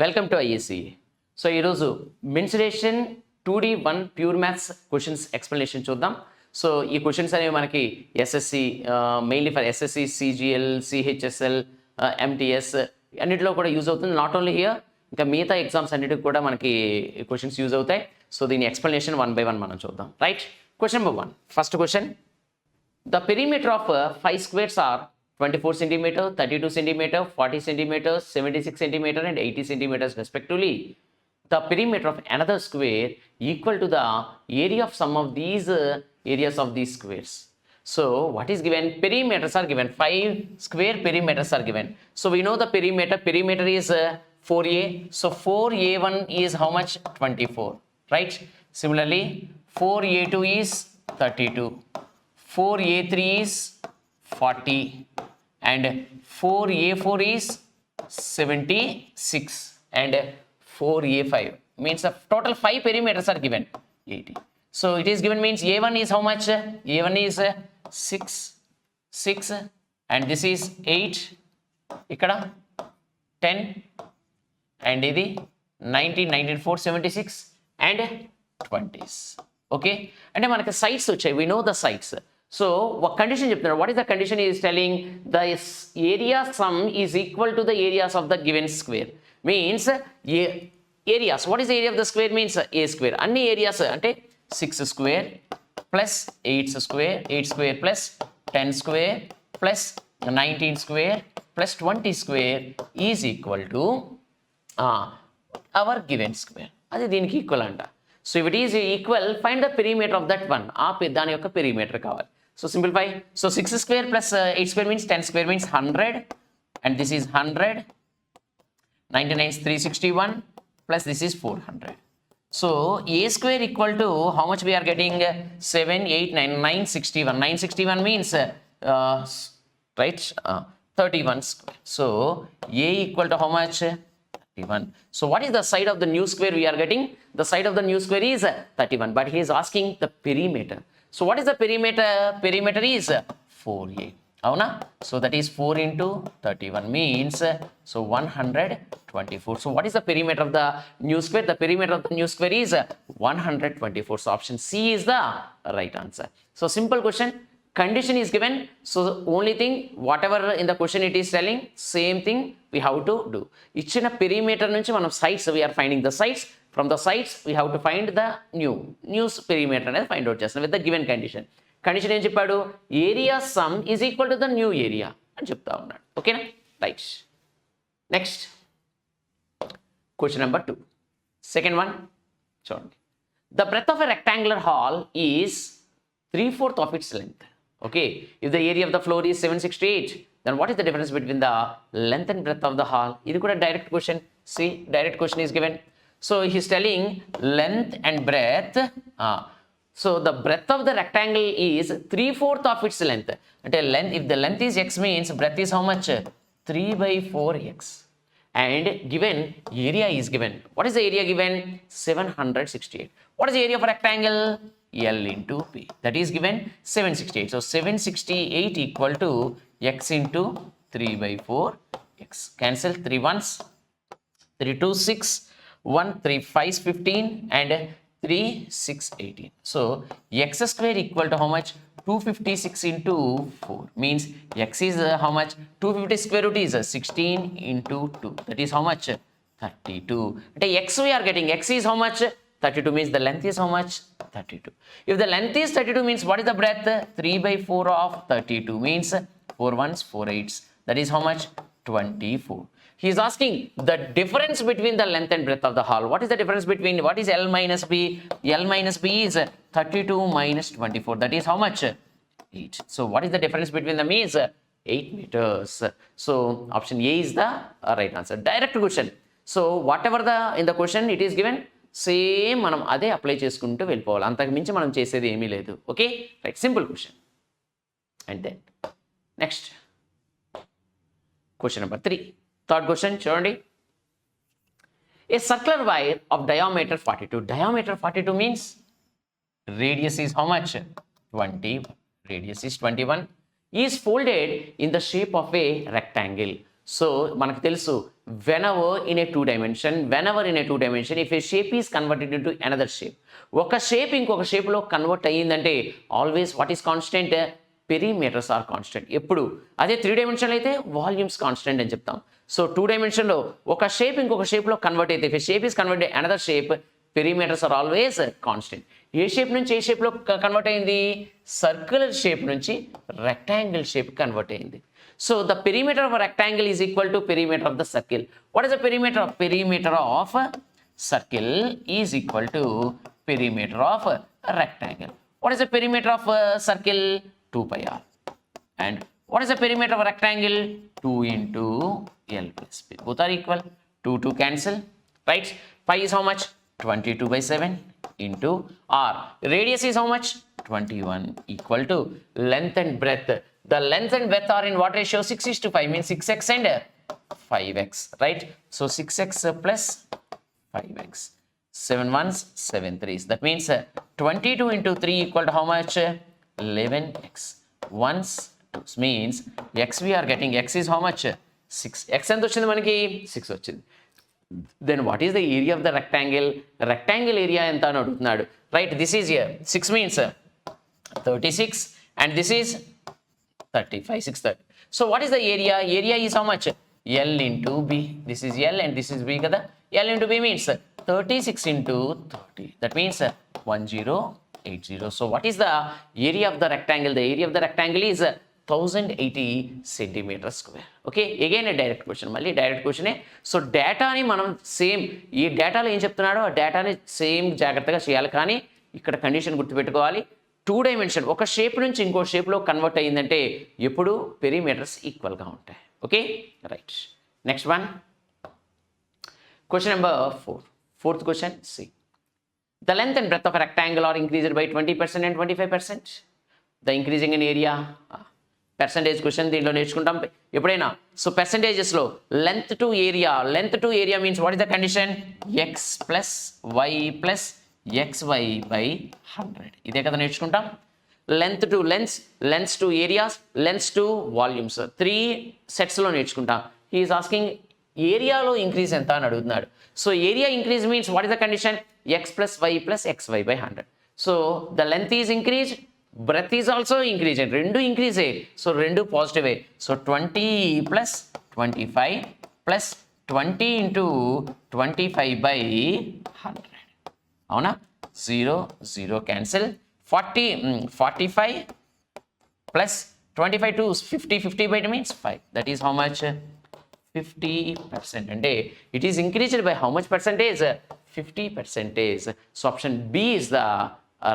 Welcome to IACE. So, ఈరోజు mensuration 2D-1 pure maths questions explanation చూద్దాం. So ఈ questions అనేవి మనకి SSC mainly for SSC CGL CHSL MTS అన్నిటిలో కూడా యూజ్ అవుతుంది. నాట్ ఓన్లీ హియర్, ఇంకా మిగతా ఎగ్జామ్స్ అన్నిటికి కూడా మనకి క్వశ్చన్స్ యూజ్ అవుతాయి. సో దీని ఎక్స్ప్లెనేషన్ 1 by 1 మనం చూద్దాం. Right, question number 1. First question, the perimeter of 5 squares are 24 cm, 32 cm, 40 cm, 76 cm and 80 cm respectively. The perimeter of another square equal to the area of some of these areas of these squares. So what is given? Perimeters are given. 5 square perimeters are given. So we know the perimeter. Perimeter is 4a. So 4a1 is how much? 24. Right? Similarly, 4a2 is 32. 4a3 is 40 and 4a4 is 76 and 4a5 means the total 5 perimeters are given 80. So it is given means a1 is how much? a1 is 6 and this is 8 ikkada 10 and ఇది 19 476 and 20s. Okay, అంటే మనకి sides వచ్చాయి. we know the sides. So ఒక condition చెప్తున్నారు. what is the condition? is telling the area sum is equal to the areas of the given square. means areas, what is the area of the square? means a square. అన్ని areas అంటే 6 square plus 8 square plus 10 square plus 19 square plus 20 square is equal to our given square. అది దీనికి equal అంట. So if it is equal, find the perimeter of that one. దాని యొక్క perimeter కావాలి. So simplify. So 6 square plus 8 square means 10 square means 100 and this is 100. 99 is 361 plus this is 400. So a square equal to how much we are getting? 7, 8, 9, 961. 961 means right 31 square. So a equal to how much? 31. So what is the side of the new square we are getting? The side of the new square is 31, but he is asking the perimeter. So what is the perimeter? Perimeter is 4a. Avuna? So that is 4 into 31 means so 124. So what is the perimeter of the new square? The perimeter of the new square is 124. So option C is the right answer. So simple question. Condition is given. So the only thing, whatever in the question it is telling, same thing we have to do. Ichina perimeter nunchi manam sides we are finding the sides. From the sides we have to find the new perimeter and find out just with the given condition. Condition em cheppadu? Area sum is equal to the new area అని చెప్తా ఉన్నాడు. ఓకేనా? Right. Next question number 2. Second one చూడండి. The breadth of a rectangular hall is 3/4 of its length. Okay, if the area of the floor is 768, then what is the difference between the length and breadth of the hall? This is a direct question. See, direct question is given. So he is telling length and breadth. So the breadth of the rectangle is 3/4 of its length. And length, if the length is x means breadth is how much? 3/4x. And given area is given. What is the area given? 768. What is the area of a rectangle? L into P. That is given 768. So 768 equal to x into 3/4x. Cancel 3 ones. 3 2 6. 1 3 5 15 and 3 6 18. So x square equal to how much? 256 into 4 means x is how much? 250 square root is 16 into 2. That is how much? 32. At x we are getting, x is how much? 32 means the length is how much? 32. If the length is 32 means what is the breadth? 3/4 of 32 means 4 ones 4 eights. That is how much? 24. He is asking the difference between the length and breadth of the hall. What is the difference between, what is L minus B? L minus B is 32 minus 24. That is how much? 8. So what is the difference between them is 8 meters. So option A is the right answer. Direct question. So whatever the in the question it is given, same మనం అదే apply చేసుకుంటూ వెళ్ళిపోవాలి. అంతకు మించి మనం చేసేది ఏమీ లేదు. Okay, right, simple question. And then next question number 3. Third question చూడండి. A circular wire of diameter 42. Diameter 42 means radius is how much? 20. Radius is 21. Is folded in the shape of a rectangle. So మనకు తెలుసు whenever in a two dimension if a shape is converted into another shape, ఒక shape ఇంకొక షేప్లో convert అయ్యిందంటే always what is constant, perimeters are constant. ఎప్పుడు అదే 3 డైమెన్షన్లో అయితే volumes constant అని చెప్తాం. సో 2 డైమెన్షన్లో ఒక షేప్ ఇంకొక షేప్లో కన్వర్ట్ అయితే if a shape is convert another shape, perimeters are always constant. ఏ షేప్ నుంచి ఏ షేప్లో కన్వర్ట్ అయింది, సర్క్యులర్ షేప్ నుంచి రెక్టాంగిల్ షేప్ కన్వర్ట్ అయింది. So the perimeter of a rectangle is equal to perimeter of the circle. What is the perimeter? Perimeter of a circle is equal to perimeter of a rectangle. What is the perimeter of a circle? 2 pi r. And what is the perimeter of a rectangle? 2 into L plus P. Both are equal. 2 cancel. Right? Pi is how much? 22 by 7 into r. Radius is how much? 21 equal to length and breadth. The length and breadth are in what ratio? 6:5 means 6x and 5x, right? So 6x plus 5x. 7 1s, 7 3s. That means 22 into 3 equal to how much? 11x. 1s, 2s means x we are getting. X is how much? 6. X ఎంత వచ్చింది మనకి? 6 వచ్చింది. Then what is the area of the rectangle? Rectangle area ఎంత అని అడుగుతున్నాడు, right? This is here. 6 means 36 and this is 35, 630. So what is the area? Area is how much? L into B. This is L and this is B kada. L into B means 36 into 30. That means 1080. So what is the area of the rectangle? The area of the rectangle is 1080 centimeters square. Okay, again a direct question. Malli direct question. So data ni manam same ee data lo em cheptunnado aa data ni same జాగ్రత్తగా చేయాలి, కానీ ఇక్కడ condition గుర్తుపెట్టుకోవాలి. 2 dimension ఒక shape నుంచి ఇంకో షేప్లో convert అయ్యిందంటే ఎప్పుడు పెరిమీటర్స్ ఈక్వల్గా ఉంటాయి. Okay, right. Next one, question number 4. Fourth question, see. The length and breadth of a rectangle are increased by 20% and 25%. The increasing in area, percentage question దీంట్లో నేర్చుకుంటాం ఎప్పుడైనా. సో పర్సంటేజెస్లో length to area means what is the condition? X plus y plus xy by 100. ఇదే కదా నేర్చుకుంటాం. Length to lengths to areas, lengths to volumes 3 సెట్స్లో నేర్చుకుంటాం. He is asking ఏరియాలో ఇంక్రీజ్ ఎంత అని అడుగుతున్నాడు. So area increase means what is the condition? X plus y plus xy by 100. So the length is increase, breadth is also increase, రెండు increase అయ్యాయి. So రెండు positive అయ్యాయి. So 20 plus 25 plus 20 into 25 by 100. అవునా? 0 0 cancel. 45 plus 25 to 50 by 2 means 5. That is how much? 50%. అంటే it is increased by how much percentage? 50%. So option B is the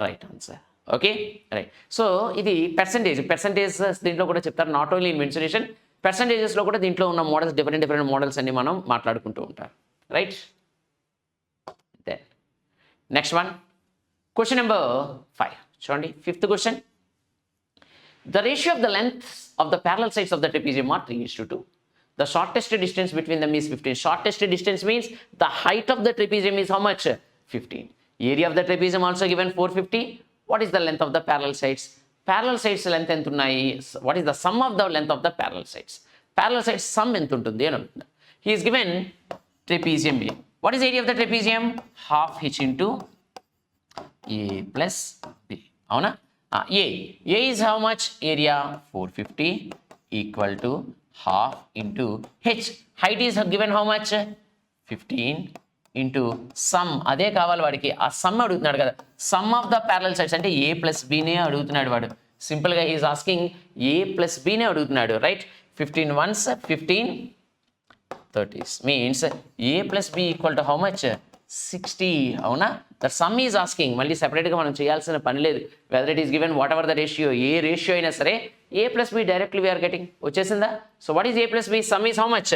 right answer. Okay, right. So ఇది percentage దీంట్లో కూడా చెప్తారు. Not only in mensuration, పర్సంటేజెస్లో కూడా దీంట్లో ఉన్న models, different models అన్ని మనం మాట్లాడుకుంటూ ఉంటారు, right. Then next one, question number 5. చూడండి, 5th question. The ratio of the lengths of the parallel sides of the trapezium are 3:2. The shortest distance between them is 15. Shortest distance means the height of the trapezium is how much? 15. Area of the trapezium also given 450. What is the length of the parallel sides? Parallel sides length ఎంత ఉన్నాయి? What is the sum of the length of the parallel sides? Parallel sides sum ఎంత ఉంటుంది అని అడుగుతున్నా. He is given trapezium A. What is area of the trapezium? Half h into A plus B. అవునా? A is how much? Area 450 equal to half into h. Height is given how much? 15 into sum, అదే కావాలి వాడికి. ఆ sum అడుగుతున్నాడు కదా, sum of the parallel sides అంటే A plus బీనే అడుగుతున్నాడు వాడు. సింపుల్గా హీఈస్ ఆస్కింగ్ ఏ ప్లస్ బీనే అడుగుతున్నాడు, right. 15 1s 15 30s means A plus B equal to how much? 60. అవునా? The sum is asking. మళ్ళీ సెపరేట్గా మనం చేయాల్సిన పని లేదు. Whether it is given whatever the ratio, ఏ రేషియో అయినా సరే A plus be directly we are getting. వచ్చేసిందా? So what is a plus b? Sum is how much?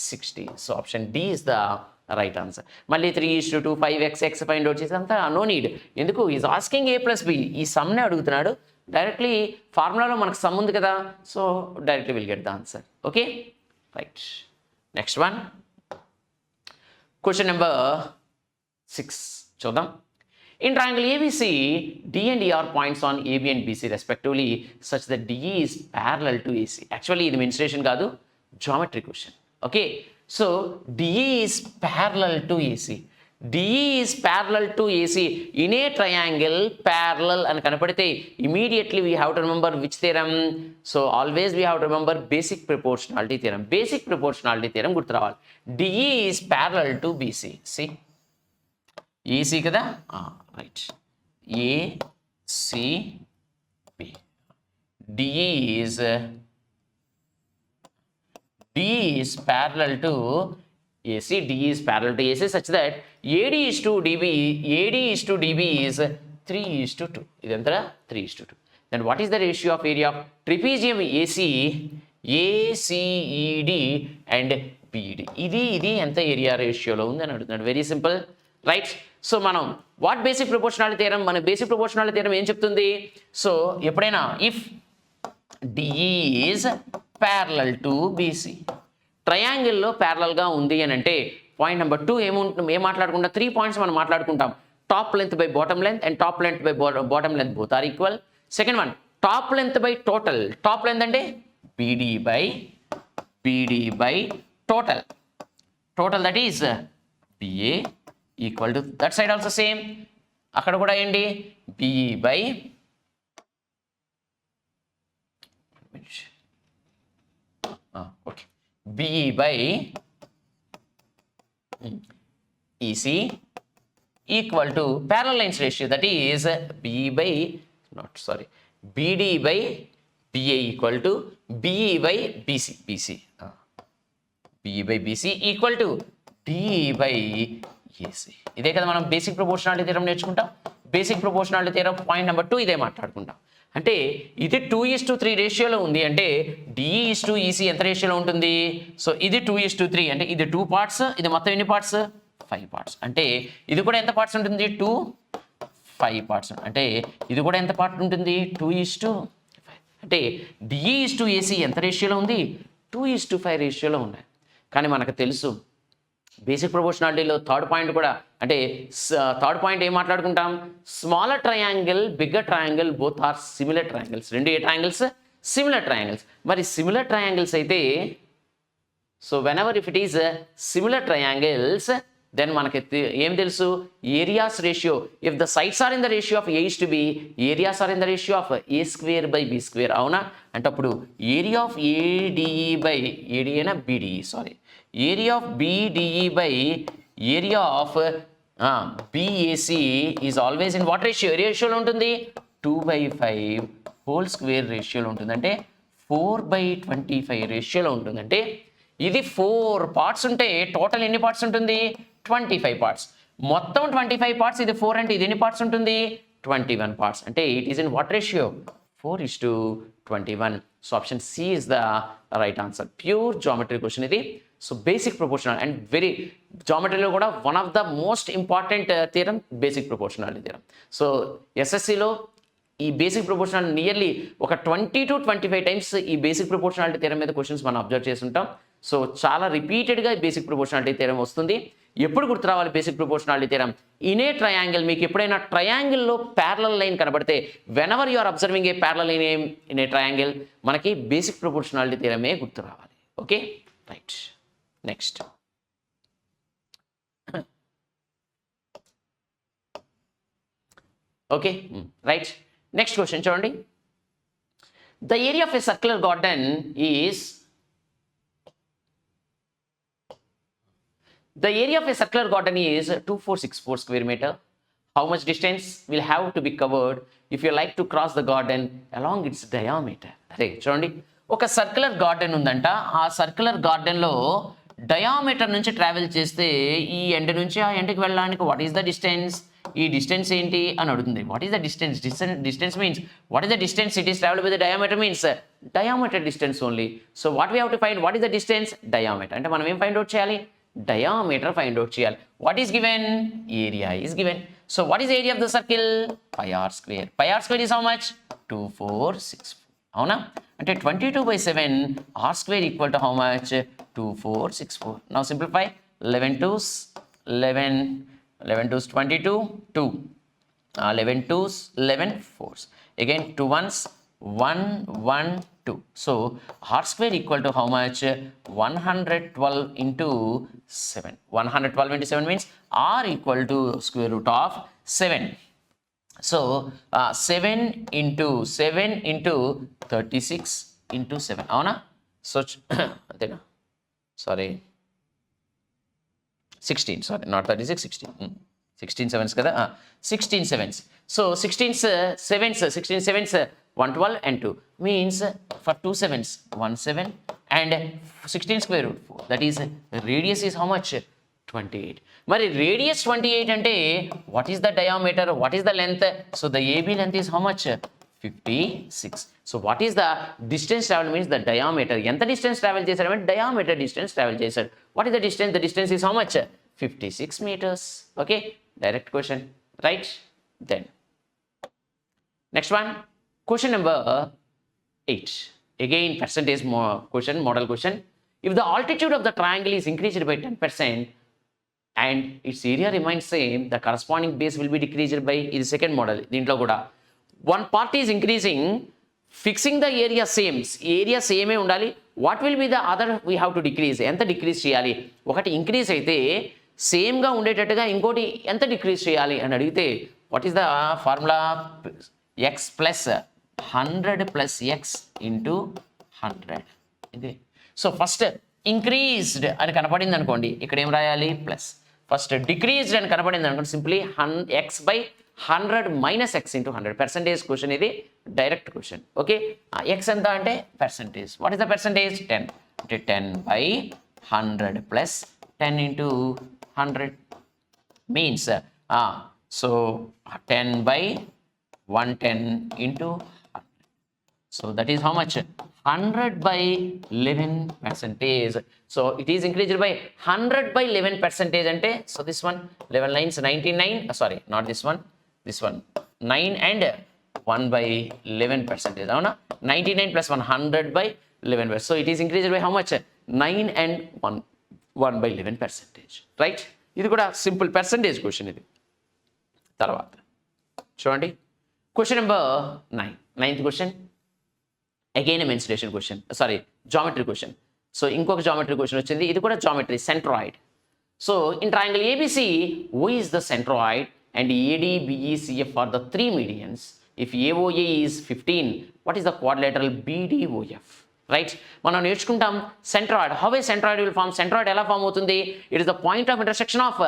60. So option D is the right answer. మళ్ళీ 3:2 5x find out చేసేంత no need. ఎందుకు? Is asking A plus b, ఈ సమ్నే అడుగుతున్నాడు. Directly ఫార్ములాలో మనకు sum ఉంది కదా, so directly will get the answer. Okay, right. Next one, question number 6 చూద్దాం. In triangle ABC, D and E are points on AB and BC respectively such that DE is parallel to AC. Actually ఇది mensuration కాదు, geometry question. Okay, so DE is parallel to AC. DE is parallel to AC in a triangle parallel and కనపడితే immediately we have to remember which theorem. So always we have to remember basic proportionality theorem. Basic proportionality theorem గుర్తు రావాలి. DE is parallel to BC. See, AC కదా, right, AC B. DE is parallel to AC. DE is parallel to AC such that AD is to DB is 3:2. ఇదంతా 3:2. Then what is the ratio of area of trapezium AC, ACED and BD? ఇది ఎంత area రేషియోలో ఉంది అని అడుగుతున్నాడు. Very simple, right. So మనం what basic proportionality theorem, మన basic proportionality theorem ఏం చెప్తుంది? సో ఎప్పుడైనా if DE is parallel to BC, ట్రయాంగిల్లో ప్యారలల్గా ఉంది అని అంటే పాయింట్ నెంబర్ 2 ఏం మాట్లాడుకుంటాం? 3 పాయింట్స్ మనం మాట్లాడుకుంటాం. Top length by bottom length and top length by bottom length both are equal. Second one, top length by total. Top length అంటే BD by total. Total that is BA equal to that side also same. అక్కడ కూడా ఏంటి? BE by okay, BE by EC equal to parallel lines ratio, that is BD by BA equal to BE by BC. BE by BC equal to DE by AC. ఇదే కదా మనం basic proportionality theorem నేర్చుకుంటాం. Basic proportionality theorem point number 2 ఇదే మాట్లాడుకుంటాం. అంటే ఇది 2:3 రేషియోలో ఉంది అంటే DE is to EC ఎంత రేషియోలో ఉంటుంది? సో ఇది 2:3 అంటే ఇది 2 పార్ట్స్, ఇది మొత్తం ఎన్ని పార్ట్స్? 5 పార్ట్స్. అంటే ఇది కూడా ఎంత పార్ట్స్ ఉంటుంది? 5 పార్ట్స్. అంటే ఇది కూడా ఎంత పార్ట్ ఉంటుంది? 2:5. అంటే DE is to AC ఎంత రేషియోలో ఉంది? 2:5 రేషియోలో ఉన్నాయి. కానీ మనకు తెలుసు బేసిక్ ప్రపోర్షనాలిటీలో థర్డ్ పాయింట్ కూడా, అంటే థర్డ్ పాయింట్ ఏం మాట్లాడుకుంటాం? Smaller triangle, bigger triangle both are similar triangles. రెండు ఏ ట్రయాంగిల్స్? Similar triangles. మరి సిమిలర్ ట్రయాంగిల్స్ అయితే, so whenever if it is similar triangles then మనకి ఏం తెలుసు? Areas ratio. If the sides are in the ratio of A is to B, areas are in the ratio of A² by B². అవునా? అంటే అప్పుడు area of ADE by ఏడిఏనా BDE, sorry, area of BDE by area of BAC is always in what ratio? రేషియోలో ఉంటుంది 2/5 whole square రేషియోలో ఉంటుంది. అంటే 4/25 రేషియోలో ఉంటుంది. అంటే ఇది 4 పార్ట్స్ ఉంటే టోటల్ ఎన్ని పార్ట్స్ ఉంటుంది? 25 పార్ట్స్. మొత్తం 25 పార్ట్స్, ఇది 4 అంటే ఇది ఎన్ని పార్ట్స్ ఉంటుంది? 21 పార్ట్స్. అంటే it is in what ratio? 4:21. So option C is the right answer. Pure geometry question ఇది. So basic proportional and very జామెట్రీలో కూడా one of the most important theorem basic proportionality theorem. So SSCలో ఈ basic proportional nearly ఒక 20 to 25 times ఈ basic proportionality theorem మీద questions మనం observe చేస్తుంటాం. సో చాలా రిపీటెడ్గా బేసిక్ ప్రపోర్షనాలిటీ థియరం వస్తుంది. ఎప్పుడు గుర్తు రావాలి basic proportionality theorem? In a triangle. మీకు ఎప్పుడైనా ట్రయాంగిల్లో ప్యారలల్ లైన్ కనబడితే, whenever you are observing a parallel line in a triangle, మనకి బేసిక్ ప్రపోర్షనాలిటీ థియరమే గుర్తు రావాలి. Okay, right. Next, okay, right. Next question చూడండి. The area of a circular garden is the area of a circular garden is 2464 square meter. How much distance will have to be covered if you like to cross the garden along its diameter? అరే చూడండి, ఒక circular garden ఉందంట. ఆ circular గార్డెన్లో diameter నుంచి travel చేస్తే ఈ end నుంచి ఆ ఎండ్కి వెళ్ళడానికి వాట్ ఈస్ ద డిస్టెన్స్? ఈ డిస్టెన్స్ ఏంటి అని అడుగుతుంది. What is the distance? Distance means what is the distance it is travel with the diameter means diameter distance only. So what we have to find? What is the distance? Diameter. అంటే మనం ఏం find out చేయాలి? Diameter find out చేయాలి. What is given? Area is given. So what is the area of the circle? Pi r square. Pi r square is how much? 2464. అవునా? అంటే 22/7 r square equal to how much? 2464. Now simplify. 11 2s 11, 11 2s 22, 2. 11 2s 11 4s. Again 2 1s 1 1 2. So r square equal to how much? 112 into 7. 112 into 7 means r equal to square root of 7. So 7 into 36 into 7. Avuna? So antena? Sorry. 16, sorry, not 36, 16. 16 sevens kada? 16 sevens. So 16 sevens, 16 sevens, 112 and 2 means for 2 sevens, 1 7 and 16 square root 4. That is radius is how much? 28. Mari radius 28 ante what is the diameter? What is the length? So the AB length is how much? 56. So what is the distance travel means the diameter. Enta distance travel chesadu ante diameter distance travel chesadu. What is the distance? The distance is how much? 56 meters. Okay, direct question, right? Then next one, question number 8. Again percentage question, model question. If the altitude of the triangle is increased by 10% and its area remains same, the corresponding base will be decreased by, is second model. Dintlo kuda one part is increasing, fixing the area same, area same e undali. What will be the other? We have to decrease. Enta decrease cheyali? Okati increase aithe same ga ఉండేటట్టుగా ఇంకోటి ఎంత decrease చేయాలి అని అడిగితే what is the formula? x plus 100 plus X into 100. ఇది so first increased అని కనపడింది అనుకోండి, ఇక్కడ ఏం రాయాలి? ప్లస్. ఫస్ట్ డిక్రీజ్డ్ అని కనపడింది అనుకోండి, simply X by 100 minus X into 100. Percentage question, ఇది డైరెక్ట్ క్వశ్చన్. ఓకే, ఎక్స్ ఎంత అంటే percentage. What is the percentage? 10 అంటే 10 by 100 plus 10 into 100 means so 10 by 110 into 100. So that is how much? 100 by 11 percentage. So it is increased by 100 by 11 percentage ante. So this one 11 lines 99, sorry, not this one, this one 9 and 1 by 11 percentage. Avuna? 99 plus 100 by 11. So it is increased by how much? 9 and 1 by 11 percentage, right? ఇది కూడా simple percentage question. ఇది తర్వాత చూడండి question number 9. 9th question again mensuration question, sorry geometry question. So ఇంకొక geometry question వచ్చింది, ఇది కూడా geometry, centroid. So in triangle ABC, who is the centroid and ADBECF are the 3 medians? If AOA is 15, what is the quadrilateral BDOF? Right, మనం నేర్చుకుంటాం centroid. How a centroid will form? Centroid ఎలా form అవుతుంది? It is the point of intersection of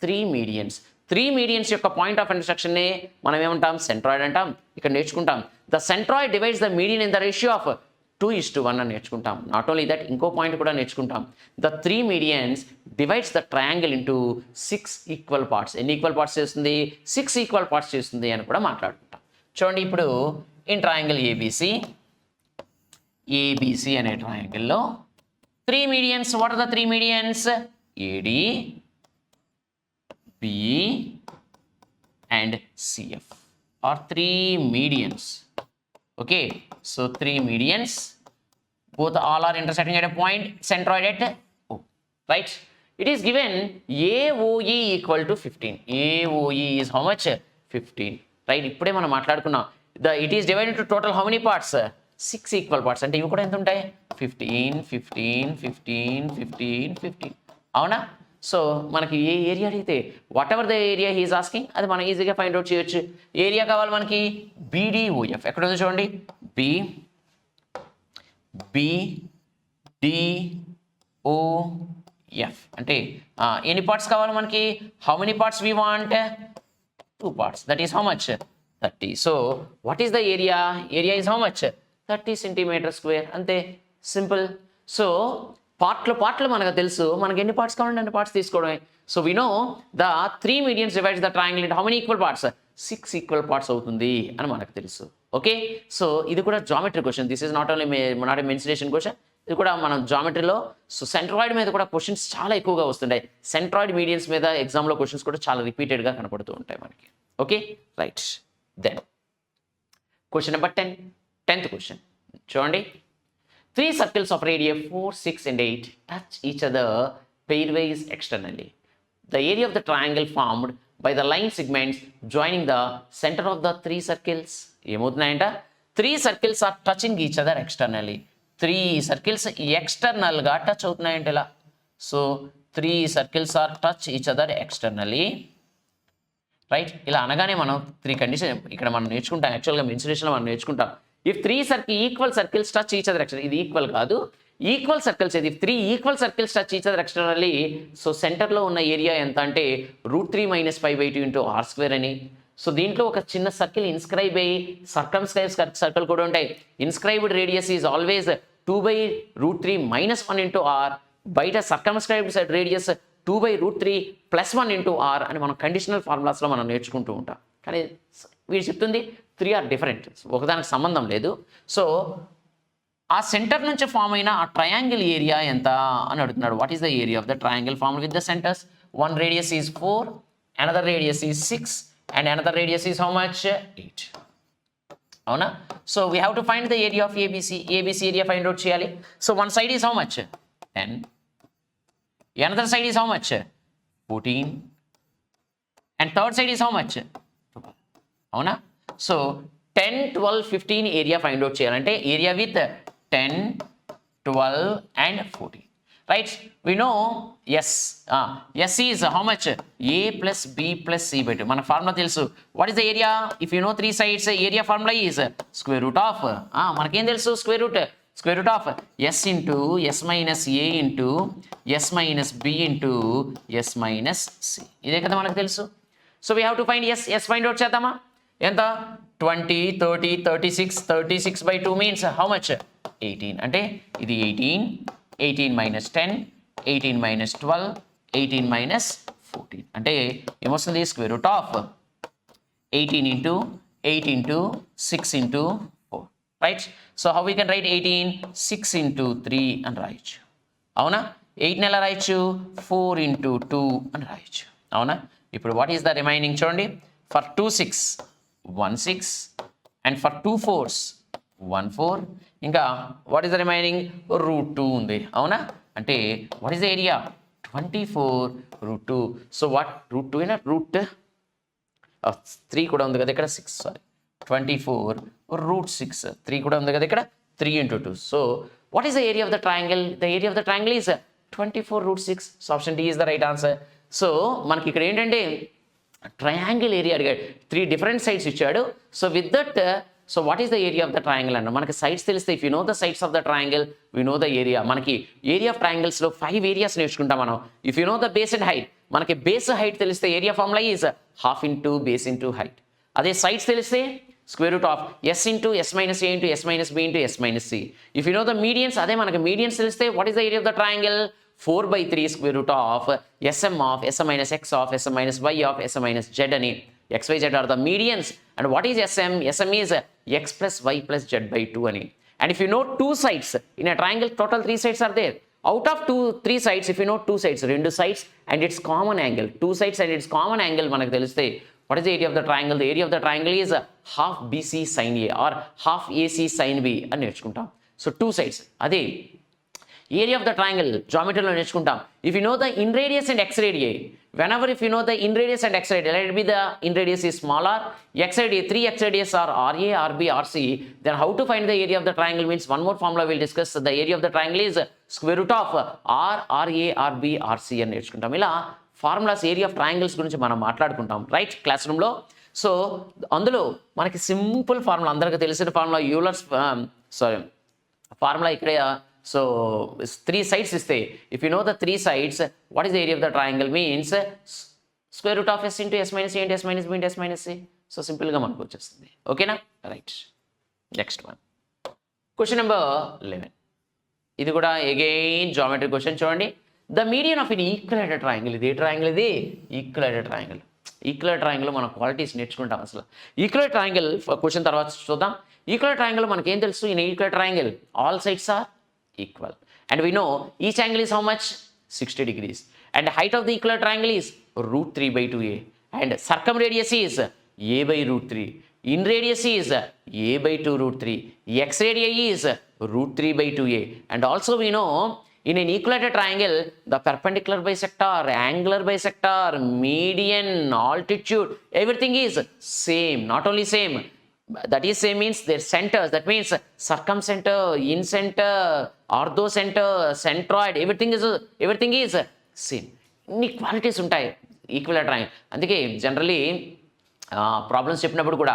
3 medians. 3 medians యొక్క point of ఇంటర్సెక్షన్ని మనం ఏమంటాం? Centroid అంటాం. ఇక్కడ నేర్చుకుంటాం the centroid divides the median in the ratio of 2:1 అని నేర్చుకుంటాం. నాట్ ఓన్లీ దట్, ఇంకో పాయింట్ కూడా నేర్చుకుంటాం. The 3 medians divides the triangle into 6 equal parts. ఎన్ని ఈక్వల్ పార్ట్స్ చేస్తుంది? 6 ఈక్వల్ పార్ట్స్ చేస్తుంది అని కూడా మాట్లాడుకుంటాం. చూడండి, ఇప్పుడు ఇన్ ట్రయాంగిల్ ABC అనే ట్రయాంగిల్లో 3 medians. What are the 3 medians? AD, BE and CF are 3 medians. Okay, so 3 medians, both all are intersecting at a point, centroid at O, right? It is given AOE equal to 15. AOE is how much? 15, right? ఇప్పుడే మనం మాట్లాడుకున్నాం. It is divided into total how many parts? 6 equal parts. అంటే ఇవి కూడా ఎంత ఉంటాయి? 15, 15, 15, 15, 15. అవునా? So మనకి ఏ ఏరియా అడిగితే whatever the area he is asking అది మనం ఈజీగా ఫైండ్ అవుట్ చేయొచ్చు. ఏరియా కావాలి మనకి BDOF. ఎక్కడ ఉందో చూడండి, BDOF అంటే ఎన్ని పార్ట్స్ కావాలి మనకి? How many parts we want? 2 parts. That is how much? 30. So what is the area? Area is how much? 30 centimeter square. అంతే, సింపుల్. సో పార్ట్లు మనకు తెలుసు, మనకి ఎన్ని పార్ట్స్ కావాలంటే అన్ని పార్ట్స్ తీసుకోవడమే. So we know the 3 medians divides the triangle into how many equal parts? 6 equal parts అవుతుంది అని మనకు తెలుసు. ఓకే, సో ఇది కూడా geometry question. This is not only not a mensuration question, ఇది కూడా మనం జామెట్రీలో. సో సెంట్రాయిడ్ మీద కూడా క్వశ్చన్స్ చాలా ఎక్కువగా వస్తుంటాయి. సెంట్రాయిడ్ మీడియన్స్ మీద ఎగ్జామ్లో క్వశ్చన్స్ కూడా చాలా రిపీటెడ్గా కనపడుతూ ఉంటాయి మనకి. Okay, right. Then question number 10. 10th question చూడండి. 3 circles of radius 4, 6 and 8 touch each other pairwise externally. The area of the triangle formed by the line segments joining the center of the 3 circles ఏమవుతున్నాయంట? 3 circles are touching each other externally. 3 circles external గా touch అవుతున్నాయంటే ఇలా. So 3 circles are touch each other externally. Right, ఇలా అనగానే మనం 3 condition ఇక్కడ మనం నేర్చుకుంటాం. యాక్చువల్గా మెన్సురేషన్లో మనం నేర్చుకుంటాం. If 3 equal circles touch each other external, ఇది ఈక్వల్ కాదు, ఈక్వల్ సర్కిల్స్ ఇది. 3 equal circles touch each other externally. So సెంటర్లో ఉన్న ఏరియా ఎంత అంటే √3 - π/2 ఇంటూ r² అని. సో దీంట్లో ఒక చిన్న సర్కిల్ ఇన్స్క్రైబ్ అయ్యి సర్కమ్స్క్రైబ్ సర్కిల్ కూడా ఉంటాయి. ఇన్స్క్రైబ్డ్ రేడియస్ ఈజ్ ఆల్వేస్ 2/√3 - 1 ఇంటూ r. బయట సర్కమ్స్క్రైబ్డ్ రేడియస్ 2/√3 + 1 ఇంటూ r అని మనం కండిషనల్ ఫార్ములాస్లో మనం నేర్చుకుంటూ ఉంటాం. కానీ వీడు చెప్తుంది 3 ఆర్ డిఫరెంట్, ఒకదానికి సంబంధం లేదు. సో ఆ సెంటర్ నుంచి ఫామ్ అయిన ఆ ట్రయాంగిల్ ఏరియా ఎంత అని అడుగుతున్నాడు. What is the area of the triangle formed with the centres? One radius is 4, another radius is 6 and another radius is how much? 8. అవునా? So we have to find the area of ABC. ABC area find out చేయాలి. So one side is how much? 10. Another side is how much? 14. And third side is how much? 12. అవునా? So 10, 12, 15 area find out చేయాలంటే area with 10, 12 and 14. Right, we know yes, S is how much? A plus B plus C/2. మన formula తెలుసు. What is the area? If you know 3 sides, area formula is square root of మనకేం తెలుసు? square root of S into S minus A into S minus B into S minus C. ఇదే కదా మనకు తెలుసు. So we have to find S find out చేద్దామా? ఎంత? 20, 30, 36. 36/2 means how much? 18. అంటే ఇది 18 minus 10, 18 minus 12, 18 minus 14. అంటే ఏమొస్తుంది? Square root of 18 into 8 into 6 into 4. Right, so how we can write 18? 6 into 3 అని రాయొచ్చు. అవునా? 8 ఎలా రాయొచ్చు? 4 into 2 అని రాయొచ్చు. అవునా? ఇప్పుడు వాట్ ఈస్ ద రిమైనింగ్ చూడండి. For 2 6 1 6 and for 2 4s 1 4. ఇంకా వాట్ ఈస్ ద రిమైనింగ్? √2 ఉంది. అవునా? అంటే what is the area? 24√2. So what √2 అయినా √3 కూడా ఉంది కదా ఇక్కడ, 6 సారీ 24√6. 3 కూడా ఉంది కదా ఇక్కడ, 3 into 2. So what is the area of the triangle? The area of the triangle is 24√6. So option D is the right answer. So మనకి ఇక్కడ ఏంటంటే ట్రయాంగిల్ ఏరియా అడిగాడు, 3 డిఫరెంట్ సైడ్స్ ఇచ్చాడు. So with that so what is the area of the triangle అన్న మనకి sides తెలిస్తే, if you know the sides of the triangle we know the area. మనకి area of ట్రయాంగిల్స్లో 5 ఏరియాస్ నేర్చుకుంటాం మనం. If you know the base and height, మనకి base height తెలిస్తే area formula is ½ into base into height. అదే sides తెలిస్తే square root of S into S minus A into S minus B into S minus C. If you know the medians, అదే మనకి medians తెలిస్తే what is the area of the triangle? 4/3 square root of SM of S minus X of S minus Y of S minus Z అని. X, Y, Z are the medians. And what is SM? SM is X plus Y plus Z/2 అని. And if you know 2 sides in a triangle, total 3 sides are there. Out of 3 sides, if you know 2 sides, 2 sides and its common angle, 2 sides and its common angle మనకు తెలిస్తే what is the area of the triangle? The area of the triangle is half BC sin A or half AC sin B అని నేర్చుకుంటాం. So 2 sides. అదే area of the triangle జామెట్రీలో నేర్చుకుంటాం. If you know the in radius and ex radii, whenever if you know the in radius and x radius, let it be the in radius is smaller, x radius, 3 x radius are RA, RB, RC. Then how to find the area of the triangle means one more formula we'll discuss. The area of the triangle is square root of R, RA, RB, RC అని నేర్చుకుంటాం. ఇలా formulas area of triangles గురించి మనం మాట్లాడుకుంటాం right class రూమ్లో. So అందులో మనకి simple formula, అందరికీ తెలిసిన ఫార్ములా, యూలర్స్ ఫార్ములా ఇక్కడ. సో 3 sides ఇస్తే, if you know the 3 sides, what is the area of the triangle means square root of S into S minus A into S minus B into S minus C. So సింపుల్గా మనకు వచ్చేస్తుంది. ఓకేనా? Right, next one question number 11. ఇది కూడా again geometry question. చూడండి, the median of in equilateral triangle. ఇది ఏ triangle? ఇది ఈక్వలేటెడ్ ట్రయాంగిల్. ఈక్వలేటెడ్ ట్రయాంగిల్ మనం క్వాలిటీస్ నేర్చుకుంటాం అసలు. ఈక్వలేటెడ్ ట్రయాంగిల్ క్వశ్చన్ తర్వాత చూద్దాం. ఈక్వలేటెడ్ ట్రయాంగిల్ మనకి ఏం తెలుసు? In equilateral triangle all sides are equal, and we know each angle is how much? 60 degrees, and the height of the equilateral triangle is √3/2a, and circumradius is a/√3, in radius is a/2√3, x radii is √3/2a, and also we know in an equilateral triangle the perpendicular bisector, angular bisector, median, altitude, everything is same. Not only same, That is same means their centers. That means circumcenter, incenter, orthocenter, centroid. Everything is same. ఇన్ని qualities ఉంటాయి equilateral triangle. అందుకే generally problems చెప్పినప్పుడు కూడా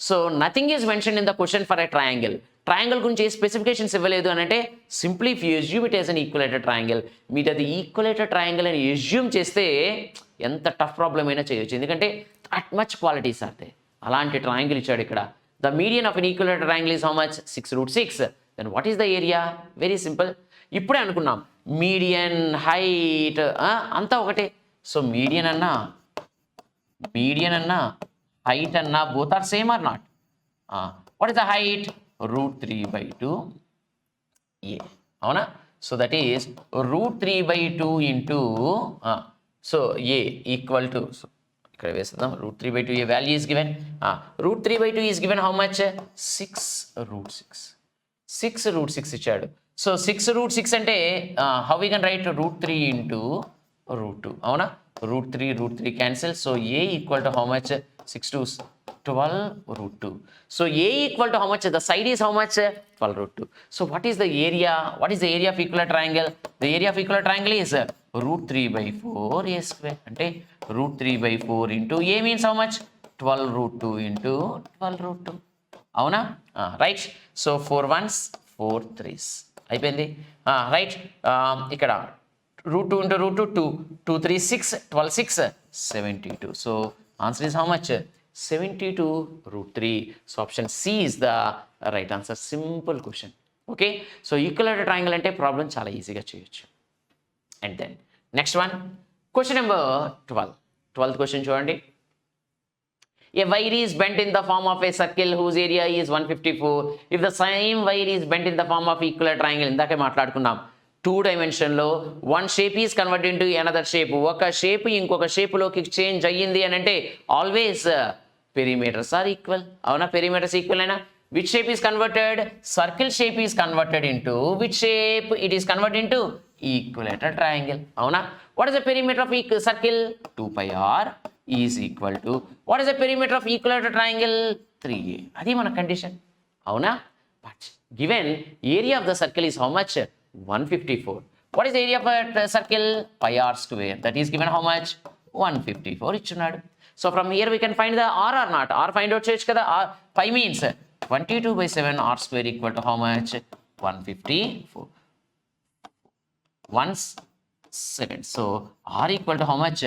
so nothing is mention in the question for a triangle. Triangle గురించి ఏ specifications ఇవ్వలేదు అని అంటే simply if you assume it as an equilateral triangle, మీరు అది ఈక్విలేటెడ్ ట్రయాంగిల్ అని ఎస్యూమ్ చేస్తే ఎంత టఫ్ ప్రాబ్లం అయినా చేయొచ్చు. ఎందుకంటే అట్ మచ్ క్వాలిటీస్ ఆర్. అలాంటి ట్రయాంగిల్ ఇచ్చాడు ఇక్కడ. The median of an equilateral triangle is how much 6√6. Then what is the area? Very simple. ఇప్పుడే అనుకున్నాం మీడియన్, హైట్ అంతా ఒకటే. సో మీడియన్ అన్నా హైట్ అన్నా both are same or not? What is the height? √3/2 a. అవునా? So that is √3/2 into so a equal to, so ఇక్కడ వేస్తాం √3/2 a value is given. √3/2 is given how much? 6√6. 6√6 ఇచ్చాడు. So 6√6 అంటే how we can write? √3 into √2. అవునా? √3 cancel. So a equal to how much? 6 to 12√2. So a equal to how much? The side is how much? 12√2. So what is the area? What is the area of equilateral triangle? The area of equilateral triangle is √3/4 a square. Ante √3/4 into a means how much? 12√2 into 12√2. Avuna? Right. So 4 1s 4 3s. అయిపోయింది. Right. ఇక్కడ √2 into √2 2 2 3 6 12 6 72. So answer is how much? 72√3. So option C is the right answer. Simple question. Okay. So equilateral triangle ante problem chala easy ga cheyochu. And then next one, question number 12. 12th question chudandi. A wire is bent in the form of a circle whose area is 154. If the same wire is bent in the form of equilateral triangle, indake maatladukunnam 2 dimension లో one shape is converted into another shape. ఒక shape ఇంకొక shape లోకి change అయ్యింది అని అంటే always perimeters are equal. అవునా? Perimeters equal అయినా which shape is converted? Circle shape is converted into which shape? It is converted into equilateral triangle. అవునా? What is the perimeter of circle? 2πr is equal to what is the perimeter of equilateral triangle? 3a. అది మన condition. అవునా? But given area of the circle is how much? 154. What is the area of a circle? πr square. That is given how much? 154 ఇచ్చున్నాడు. So from here we can find the r or not. R find out చేయొచ్చు కదా. Pi means 22/7 r square equal to how much? 154. 1 7. So r equal to how much?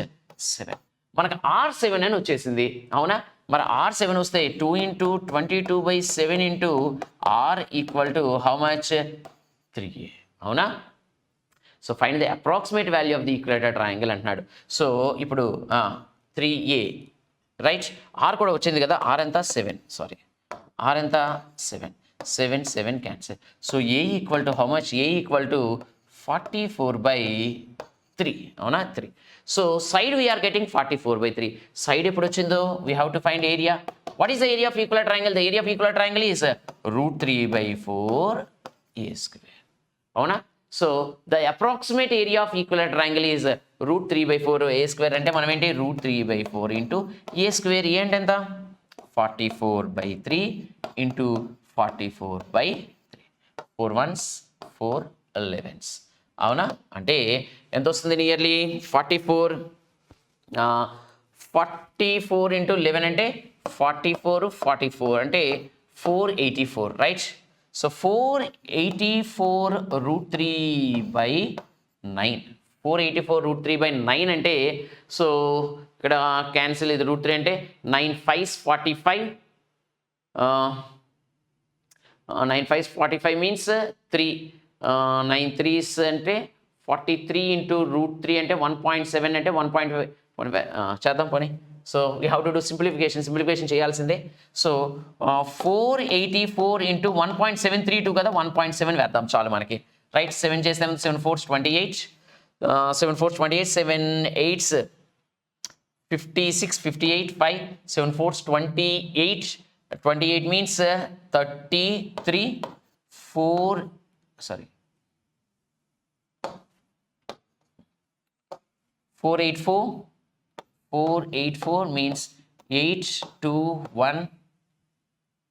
7. మనకు r7 అని వచ్చేసింది. అవునా? మరి r7 వస్తే 2 into 22/7 into r equal to how much? 3a. అవునా? So find the approximate value of the equilateral triangle అంటున్నాడు. So ఇప్పుడు 3a right. Are కూడా వచ్చింది కదా. ఆర్ ఎంత? 7. సారీ, ఆర్ ఎంత? 7. 7 7 cancel. So A equal to how much? A equal to 44/3. అవునా? 3. So side we are getting 44/3. Side ఎప్పుడు వచ్చిందో we have to find area. What is the area of equilateral triangle? The area of equilateral triangle is √3/4 a square. అవునా? So the approximate area of equilateral triangle is √3/4 a square. అంటే మనం ఏంటి? √3/4 into a square. ఏ అంటే ఎంత? 44/3 into 44/3. 4 1s 4 11s. అవునా? అంటే ఎంత వస్తుంది నియర్లీ? 44 ఇంటూ 11 అంటే 44 అంటే 484. రైట్. సో 484 √3/9. 484 √3/9 అంటే సో ఇక్కడ క్యాన్సిల్. ఇది √3 అంటే 9 5s 45. 9 5s 45 means 3. 9 3s అంటే 43 ఇంటూ √3 అంటే 1.7 అంటే 1.5 చేద్దాం పోనీ. So we have to do simplification చేయాల్సిందే. సో 484 ఇంటూ 1.732 కదా. 1.7 వేద్దాం చాలు మనకి. రైట్. 7 చేస్తే 7 4s 28. 7 4s 28. 7 8s 56 58 5. 7 4s 28. 28 means 33. 484 means 8 2 1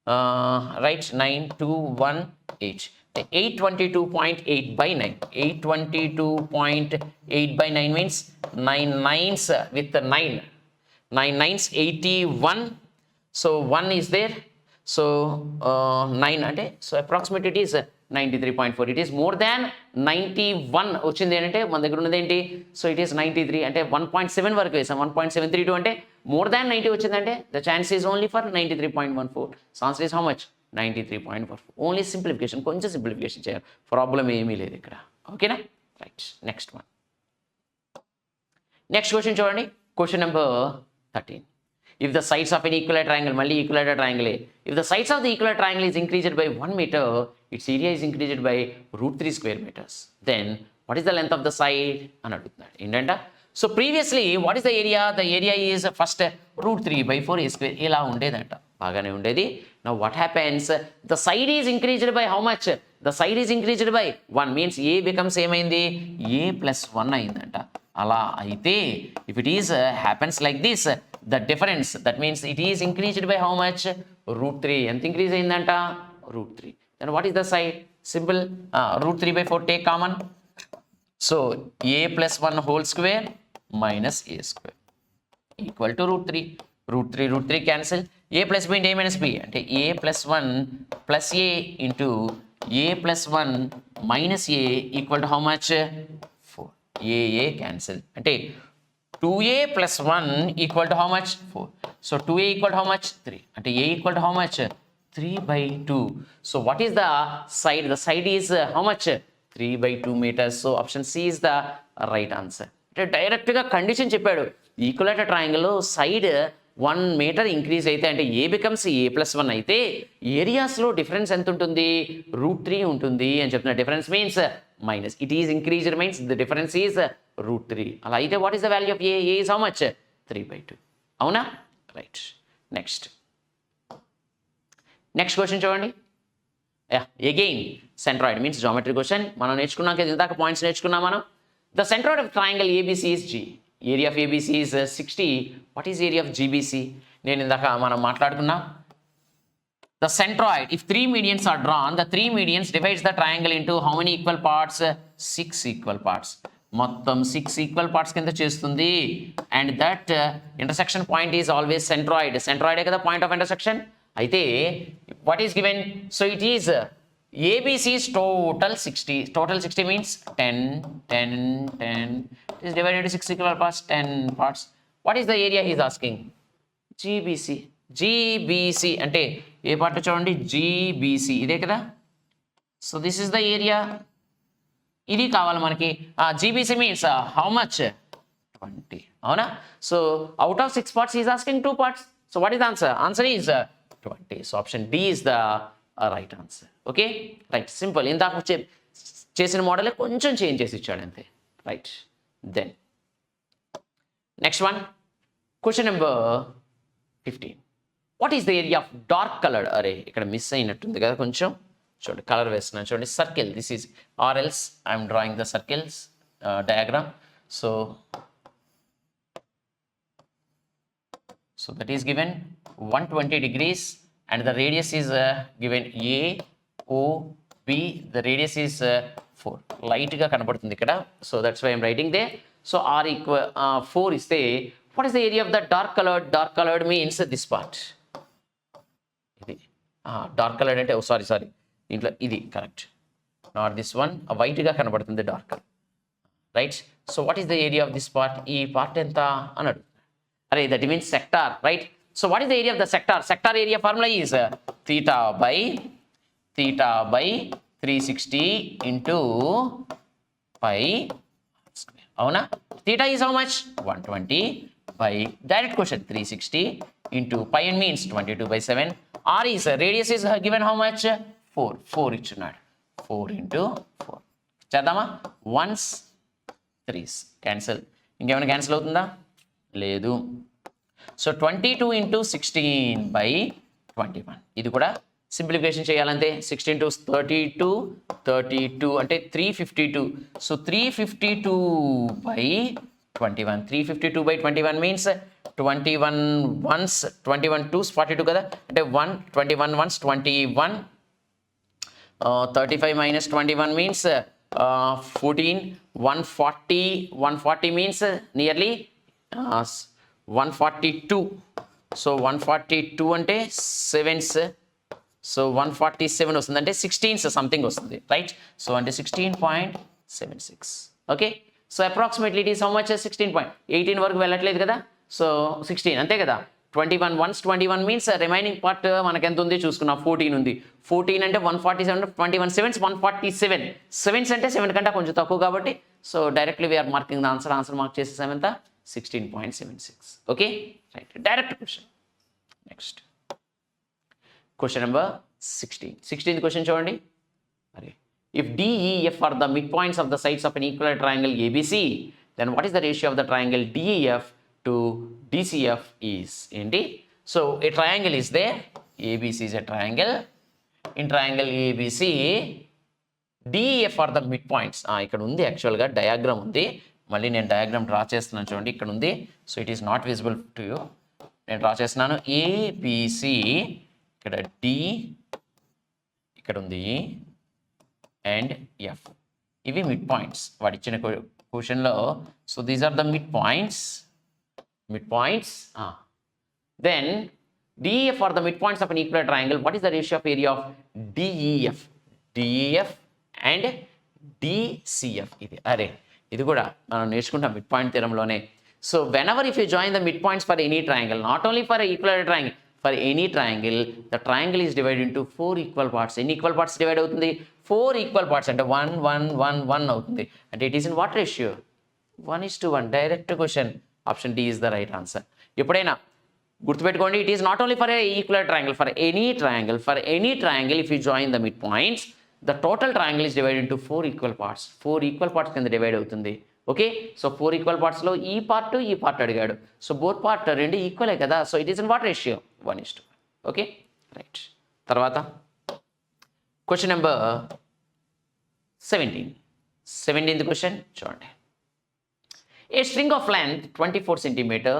right, 9, 2, 1, 8. 822.8 by 9. 822.8 by 9 means 9 nines with the 9. 9 nines 81. So 1 is there. So 9 ante. So approximately it is 93.4. It is more than 91 వచ్చింది అంటే మన దగ్గర ఉన్నది ఏంటి? సో ఇట్ ఈస్ 93 అంటే 1.7 వరకు వేసాం. 1.732 అంటే more than 90 వచ్చిందంటే the chance is only for 93.14. So answer is how much? 93.44. Only simplification, కొంచెం సింప్లిఫికేషన్ చేయాలి, ప్రాబ్లం ఏమీ లేదు ఇక్కడ. ఓకేనా? Right, next one. Next question చూడండి, question number 13. If the sides of an equilateral triangle, మళ్ళీ equilateral triangle, if the sides of the equilateral triangle is increased by 1 meter, its area is increased by √3 square meters, then what is the length of the side అని అడుగుతున్నాడు. ఏంటంట, so previously what is the area? The area is first √3/4 a square, ఇలా ఉండేదంట, బాగానే ఉండేది. Now what happens? The side is increased by how much? The side is increased by 1 means a becomes ఏమైంది? a + 1 అయిందంట. అలా అయితే if it is happens like this, the difference, that means it is increased by how much? √3. ఎంత increase అయిందంట? √3. Then what is the side? Simple, √3/4 take common. So a + 1 whole square minus a square equal to √3. √3 cancel. A plus b into a minus b అంటే a + 1 + a into a + 1 minus a equal to how much? 4. a cancel అంటే 2a + 1 equal to how much? 4. So 2a equal to how much? 3. అంటే a equal to how much? 3/2. So what is the side? The side is how much? 3/2 meters. So option C is the right answer. అంటే డైరెక్ట్గా condition చెప్పాడు. ఈక్వలేటర్ ట్రయాంగిల్లో side 1 metre increase అయితే అంటే ఏ becomes a + 1 అయితే ఏరియాస్లో difference ఎంత ఉంటుంది? √3 ఉంటుంది అని చెప్తున్నా. Difference means minus, it is increased means the difference is √3. అలా అయితే what is the value of A? A is how much? 3/2. అవునా? రైట్, నెక్స్ట్ క్వశ్చన్ చూడండి. Again centroid means geometry question. మనం నేర్చుకున్నాం కదా ఇందాక, పాయింట్స్ నేర్చుకున్నాం మనం. The centroid of triangle ABC is G. Area of ABC is 60. What is area of GBC? నేను ఇందాక మనం మాట్లాడుకున్నాం. The centroid, if 3 medians are drawn, the 3 medians divides the triangle into how many equal parts? 6 equal parts. మొత్తం 6 equal parts కింద చేస్తుంది. And that intersection point is always centroid. Centroid కదా point of intersection. అయితే what is given? So it is ABC's total 60. Total 60 means 10. It is divided into 6 equal parts, 10 parts. What is the area he is asking? GBC అంటే ఏ part చూడండి? GBC ఇదే కదా. So this is the area, ఇది కావాలి మనకి. GBC means how much? 20. అవునా? So out of 6 parts is asking 2 parts. So what is answer? Answer is 20. So option D is the right answer. Okay, right, simple. ఇందాక చేసిన మోడలే కొంచెం change చేసి ఇచ్చాడు అంతే. Right, then next one, question number 15. What is the area of dark coloured? అరే ఇక్కడ miss అయినట్టుంది కదా కొంచెం. చూడండి, కలర్ వేస్తున్నాను చూడండి. Circle, this is or else I'm drawing the circles diagram. So that is given 120 degrees and the radius is given AOB. The radius is 4. Light ga kanapadutundi ikkada. So that's why I'm writing there. So R equal 4 is the, what is the area of the dark colored? Dark colored means this part. Idi dark colored ante, oh sorry దీంట్లో ఇది correct, not this one. White గా కనబడుతుంది dark colour, right. So what is the area of this part? ఈ part ఎంత అని అడుగుతుంది. అరే that means sector, right. So what is the area of the sector? Sector area formula is theta by 360 into pi square. అవునా? theta is how much? 120 by direct question 360 into pi n means 22/7. R is radius is given how much? 4 ఇచ్చున్నాడు. 4 into 4 చేద్దామా? 1s 3s cancel. ఇంకేమైనా cancel అవుతుందా? లేదు. So 22 into 16/21. ఇది కూడా simplification చేయాలంటే 16 to 32 అంటే 352. So 352/21. 352/21 means 21 ones 21 twos 42 కదా అంటే 1 21 ones 21 35 minus 21 means 14 140 means nearly 142 so 142 అంటే 7s so 147 వస్తుంది అంటే 16s సంథింగ్ వస్తుంది రైట్ సో అంటే 16.76 okay so approximately it is how much 16.18 వరకు వెళ్ళట్లేదు కదా సో 16 అంతే కదా 21 ones 21 మీన్స్ రిమైనింగ్ పార్ట్ మనకి ఎంత ఉంది చూసుకున్నాం 14 ఉంది 14 అంటే 147 21 sevens 147 sevens అంటే 7 కంటే కొంచెం తక్కువ కాబట్టి so directly we are marking the answer mark చేసేసాం ఎంత 16.76 okay right direct question next question number 16th question చూడండి మరి if DEF are the midpoints of the sides of an equilateral triangle ABC then what is the ratio of the triangle DEF to DCF is ఏంటి so a triangle is there ABC is a triangle in triangle ABC DEF are the midpoints ఇక్కడ ఉంది యాక్చువల్గా diagram ఉంది మళ్ళీ నేను diagram draw చేస్తున్నాను చూడండి ఇక్కడ ఉంది so it is not visible to you నేను డ్రా చేస్తున్నాను ABC ఇక్కడ D ఇక్కడ ఉంది అండ్ ఎఫ్ ఇవి మిడ్ పాయింట్స్ వాడు ఇచ్చిన క్వశ్చన్లో so these are the mid points then DEF are the midpoints of an equilateral triangle what is the ratio of area of DEF and DCF ఇది కూడా మనం నేర్చుకుంటాం మిడ్ పాయింట్ థియరంలోనే so whenever if you join the midpoints for any triangle not only for a equilateral triangle for any triangle the triangle is divided into 4 equal parts ఎన్ని equal parts divide అవుతుంది 4 equal parts అంటే 1 1 1 1 అవుతుంది అంటే it is in what ratio 1:1 direct question option D is the right answer ఎప్పుడైనా గుర్తుపెట్టుకోండి it is not only for a equal triangle for any triangle if you join the mid points the total triangle is divide into 4 equal parts 4 equal parts కింద divide అవుతుంది okay so 4 equal పార్ట్స్లో ఈ part అడిగాడు so both part రెండు ఈక్వలే కదా so it is in what ratio 1:1 okay right తర్వాత question number 17th question చూడండి A string of length 24 centimeter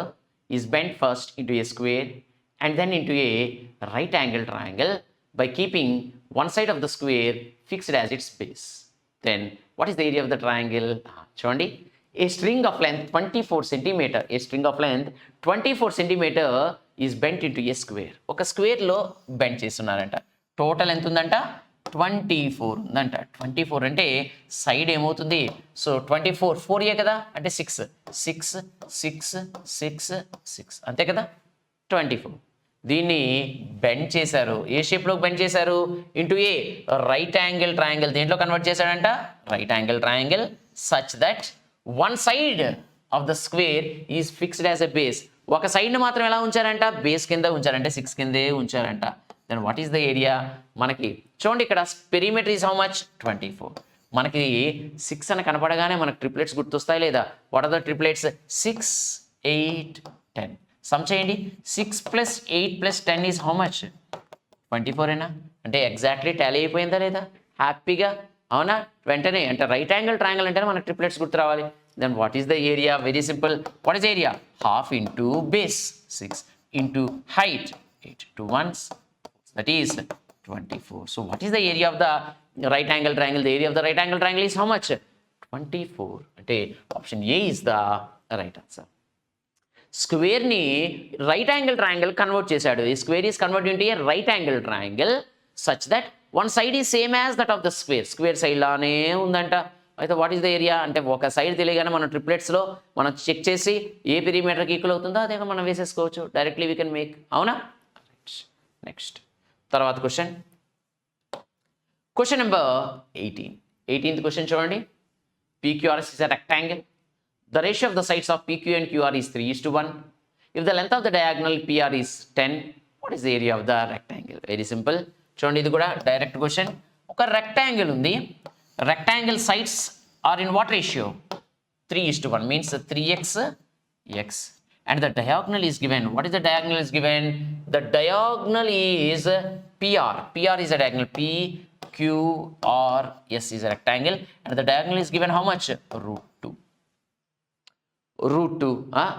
is bent first into a square and then into a right angle triangle by keeping one side of the square fixed as its base. Then what is the area of the triangle? Chandi, a string of length 24 centimeter. A string of length 24 centimeter is bent into a square. ఒక square లో bend చేస్తున్నారంట. Total ఎంత ఉందంట 24 ఉందంట 24 అంటే side ఏమవుతుంది so 24 4 కదా అంటే 6 అంతే కదా 24 దీన్ని బెండ్ చేశారు ఏ షేప్లోకి బెండ్ చేశారు ఇంటూ ఏ రైట్ యాంగిల్ ట్రయాంగిల్ దేంట్లో కన్వర్ట్ చేశాడంట right angle triangle such that one side of the square is fixed as a base ఒక సైడ్ని మాత్రం ఎలా ఉంచారంట బేస్ కింద ఉంచారంటే 6 కిందే ఉంచారంట then what is the area మనకి చూడండి ఇక్కడ పెరిమీటర్ ఈజ్ హౌ మచ్ 24 మనకి 6 అని కనపడగానే మనకు ట్రిప్లెట్స్ గుర్తొస్తాయి లేదా what are the triplets 6 8 10 sum చేయండి 6 + 8 + 10 ఈజ్ హౌ మచ్ 24 ఏనా అంటే ఎగ్జాక్ట్లీ టాలీ అయిపోయిందా లేదా హ్యాపీగా అవునా వెంటనే అంటే రైట్ యాంగిల్ ట్రయాంగిల్ అంటే మనకు ట్రిప్లెట్స్ గుర్తు రావాలి then what is the area very simple what is area half into base 6 into height 8 2 1s that is 24 so what is the area of the right angle triangle the area of the right angle triangle is how much 24 అంటే option A is the right answer square ని right angle triangle convert చేశాడు ఈ square is converted into a right angle triangle such that one side is same as that of the square side లానే ఉందంట అయితే what is the area అంటే ఒక side తెలియగానే మనం ట్రిప్లెట్స్లో మనం చెక్ చేసి ఏ పెరిమీటర్కి ఈక్వల్ అవుతుందో అదే మనం వేసేసుకోవచ్చు డైరెక్ట్లీ వీ కెన్ మేక్ అవునా నెక్స్ట్ తర్వాత క్వశ్చన్ నెంబర్ 18th క్వశ్చన్ చూడండి PQRS is a rectangle. The ratio of the sides of PQ and QR is 3:1. If the length of the diagonal PR is 10, what is the area of the rectangle? Very simple. చూడండి ఇది కూడా direct question ఒక rectangle ఉంది rectangle sides are in what ratio 3:1 means 3x x and the diagonal is given. What is the diagonal is given? The diagonal is PR. PR is a diagonal. PQRS is a rectangle and the diagonal is given how much? √2.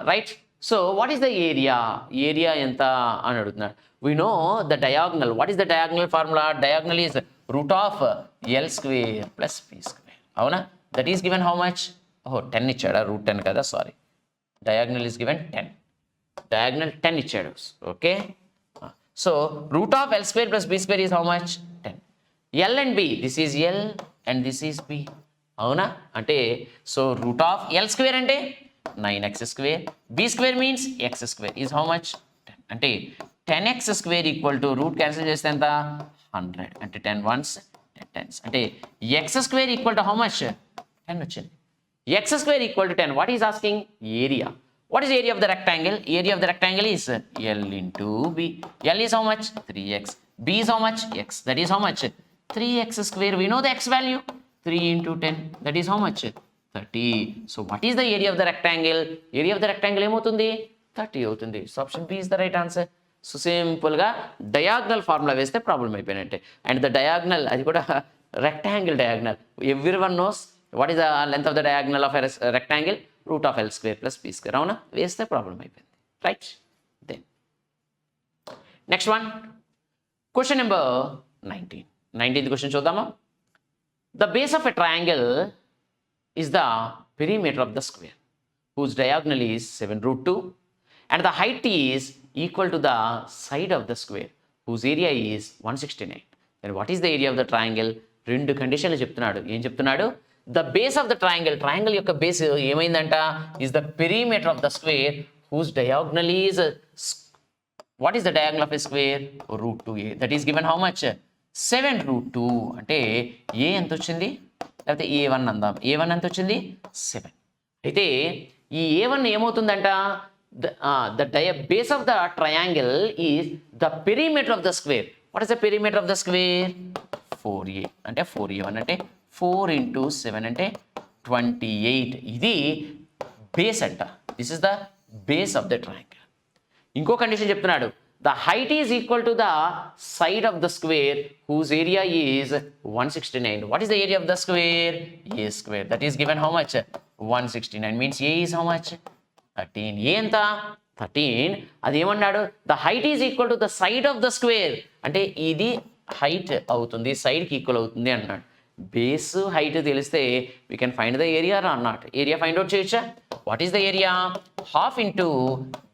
Right? So what is the area ఎంత అని అడుగుతున్నాడు. We know the diagonal. What is the diagonal formula? Diagonal is root of L square plus p square. అవునా? That is given how much? 10 ఇచ్చాడా? Root 10 కదా, sorry. Diagonal is given 10. Diagonal 10 ఇచ్చాడు. Okay, so root of L square plus b square is how much? 10. L and b, this is l and this is B. అవునా? అంటే so root of L square అంటే 9x square, B square means X square is how much? 10. అంటే 10x square equal to root cancel చేస్తే ఎంత? 100. అంటే 10 ones 10 tens. అంటే X square equal to how much? 10 వచ్చింది. X square equal to 10. What is asking? Area. What is area of the rectangle? Area of the rectangle is L into B. L is how much? 3x. B is how much? X. That is how much? 3x square. We know the x value. 3 into 10. That is how much? 30. So what is the area of the rectangle? Area of the rectangle ఏమవుతుంది? 30 అవుతుంది. So option B is the right answer. So simple గా diagonal formula వేస్తే problem అయిపోయినట్టే. And the diagonal, అది కూడా rectangle diagonal. Everyone knows what is the length of the diagonal of a rectangle? Root of L square plus P square. అవునా? వేస్తే problem అయిపోయింది. Right. Then next one, question number 19. 19th question చూద్దామా? The base of a triangle is the perimeter of the square whose diagonal is 7√2 and the height is equal to the side of the square whose area is 169. Then what is the area of the triangle? రెండు కండిషన్లు చెప్తున్నాడు. ఏం చెప్తున్నాడు? The base of the triangle యొక్క base ఏమైందంట? is the perimeter of the square whose diagonal is what is the diagonal of a square? √2a. that is given how much? 7√2. అంటే a ఎంత వచ్చింది? లేకపోతే a1 అందాం. a1 ఎంత వచ్చింది? 7. అయితే ఈ a1 ఏమవుతుందంట? the base of the triangle is the perimeter of the square. What is the perimeter of the square? 4a. అంటే 4a1 అంటే 4 into 7 అంటే 28. ఇది బేస్ అంట. This is the base of the triangle. ఇంకో కండిషన్ చెప్తున్నాడు. The height is equal to the side of the square whose area is 169. What is the area of the square? A square. That is given how much? 169. Means A is how much? 13. A ఎంత? 13. అది ఏమన్నాడు? The height is equal to the side of the square. అంటే ఇది height అవుతుంది, సైడ్కి equal అవుతుంది అన్నాడు. Base height తెలిస్తే we can find the area or not. Area find out చేయొచ్చా? What is the area? Half into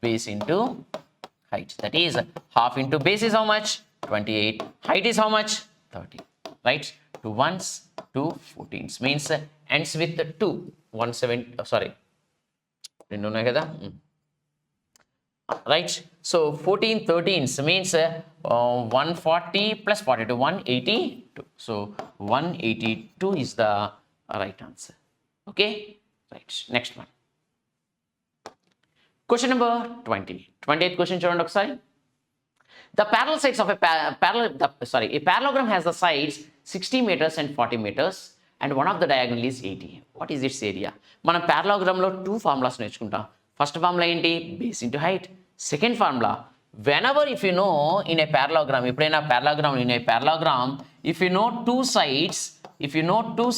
base into height. That is half into base is how much? 28. Height is how much? 30. Right? 2 ones, 2 14s. Means ends with 2. 170. Sorry. రెండు ఉన్నాయి కదా. Right? So 14 13s means 140 plus 42. 182. So 182 is the right answer. Okay? Right. Next one. Question number 20. 20th question చూడండి ఒకసారి. The parallel sides of a parallelogram has the sides 60 meters and 40 meters and one of the diagonal is 80. What is its area? మనం parallelogram లో 2 formulas నేర్చుకుంటాం. First formula ఏంటి? Base into height. Second formula, whenever if you know in a parallelogram, ఎప్పుడైనా parallelogram in a parallelogram, if you know two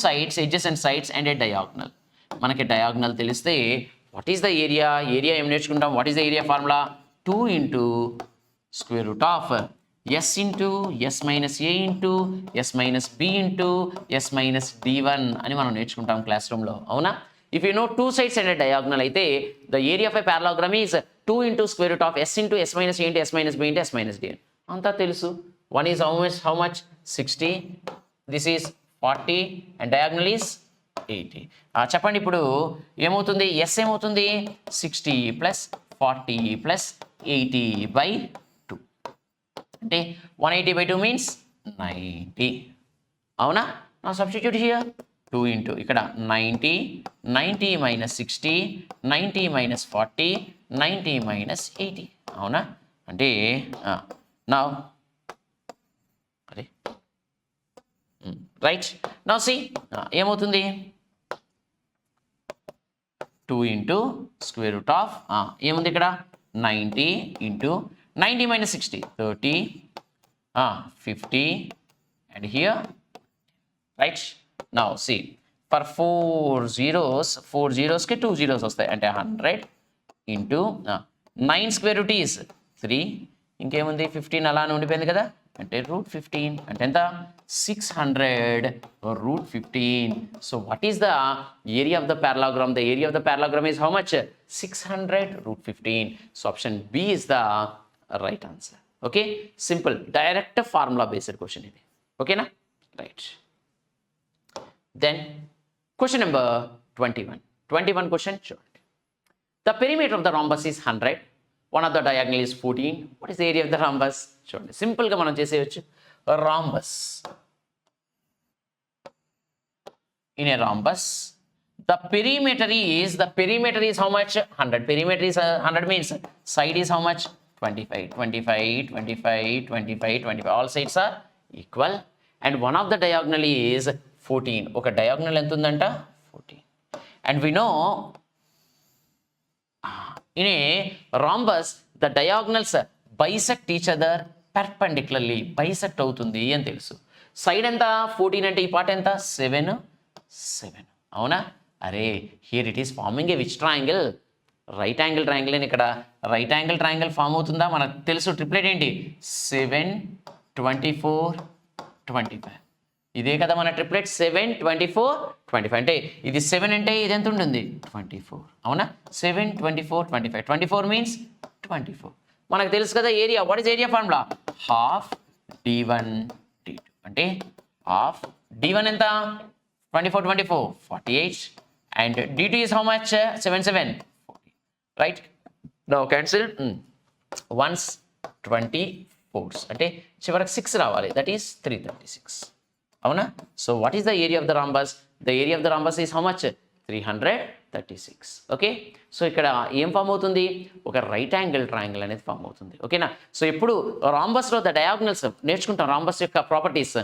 sides, adjacent sides and a diagonal. మనకి diagonal తెలిస్తే what is the area? Area ఏం నేర్చుకుంటాం? what is the area formula? 2 into square root of s into s minus a into s minus b into s minus d1 అని మనం నేర్చుకుంటాం class రూమ్లో. అవునా? If you know two sides and a diagonal అయితే the area of a parallelogram is 2 into square root of s into s minus a into s minus b into s minus d. అంతా తెలుసు. One is how much? 60. This is 40 and diagonal is 80. చెప్పండి ఇప్పుడు ఏమవుతుంది? s ఏమవుతుంది? 60 plus 40 plus 80 by 2. అంటే 180 by 2 means 90. అవునా? నా substitute here 2 into ఇక్కడ 90 minus 60, 90 minus 40, 90 minus 80. అవునా? అంటే నా అరే రైట్. నౌ సి ఏమవుతుంది? 2 into square root of ఏముంది ఇక్కడ? 90 into 90 minus 60, 30, 50 and here, right? Now see, for 4 zeros కి 2 zeros వస్తాయి. అంటే 100, ఇంటూ 9 స్క్వేర్ రూట్ ఈస్ 3, ఇంకేముంది 15 అలానే ఉండిపోయింది కదా, అంటే √15 అంటే ఎంత 600 √15. So what is the area of the parallelogram? The area of the parallelogram is how much? 600 √15. So option B is the right answer. Okay, simple direct formula based question ఇది. Okay na? Right. Then question number 21 question. Sure. The perimeter of the rhombus is 100. One of the diagonal is 14. What is the area of the rhombus? చూడండి సింపుల్గా మనం చేసేయచ్చు. rhombus. In a rhombus, the perimeter is how much? 100. Perimeter is 100 means side is how much? 25. 25, 25, 25, 25. All sides are equal. And one of the diagonal is 14. ఒక diagonal ఎంత ఉందంట? 14. And we know in a rhombus, the diagonals bisect each other perpendicularly. Bisect అవుతుంది అని తెలుసు. Side ఎంత 14 అంటే ఈ part ఎంత 7. అవునా? అరే here it is farming a which triangle? Right angle triangle అని. ఇక్కడ రైట్ యాంగిల్ ట్రయాంగిల్ ఫామ్ అవుతుందా? మనకు తెలుసు ట్రిప్లెట్ ఏంటి 7, 24, 25. ఇదే కదా మన ట్రిప్లెట్ 7, 24, 25. అంటే ఇది 7 అంటే ఇది ఎంత ఉంటుంది 24. అవునా? 7, 24, 25. 24 మీన్స్ 24. మనకు తెలుసు కదా area. What is area formula? Half d1 d2 అంటే హాఫ్ d1 ఎంత 24, 24, 48 and d2 is how much? 7, 7, 40. Right? Now cancel. Once 24 అంటే చివరికి 6 రావాలి. That is 336. అవునా? So what is the area of the rhombus? The area of the rhombus is how much? 336. Okay, so ఇక్కడ ఏం form అవుతుంది? ఒక right angle triangle అనేది form అవుతుంది. ఓకేనా? సో ఇప్పుడు రాంబస్లో ద డయాగ్నల్స్ నేర్చుకుంటాం. రాంబస్ యొక్క properties.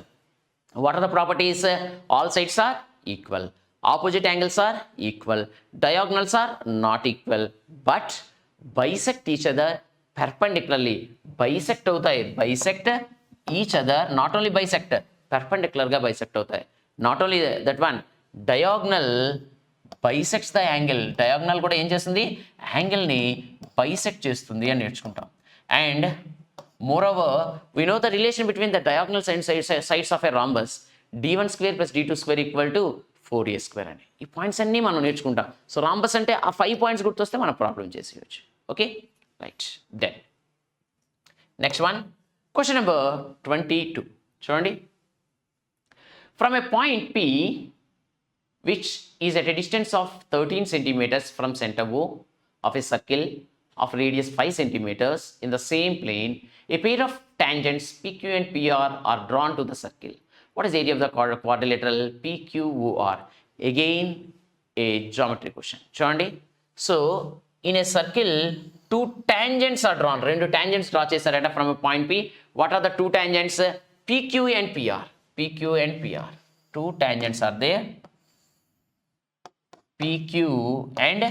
What are the properties? All sides are equal, opposite angles are equal, diagonals are not equal, but bisect each other perpendicularly. Bisect అవుతాయి. Bisect each other, not only bisect, పెర్పెండిక్యులర్గా bisect అవుతాయి. Not only that one, diagonal bisects the angle. Diagonal కూడా ఏం చేస్తుంది? యాంగిల్ని bisect చేస్తుంది అని నేర్చుకుంటాం. And moreover, we know the relation between the diagonal sides of a rhombus. d1 square plus d2 square equal to 4a square అని. ఈ points అన్నీ మనం నేర్చుకుంటాం. సో రాంబస్ అంటే ఆ 5 పాయింట్స్ గుర్తొస్తే మనం ప్రాబ్లం చేసేయచ్చు. Okay, right. Then next one, question number 22. చూడండి. From a point P which is at a distance of 13 centimeters from center O of a circle of radius 5 centimeters in the same plane, a pair of tangents PQ and PR are drawn to the circle. What is the area of the quadrilateral PQOR? Again, a geometry question. చూడండి. So, in a circle, two tangents are drawn. రెండు tangents draw చేశారట from a point P. What are the two tangents? PQ and PR. PQ and PR. Two tangents are there. PQ and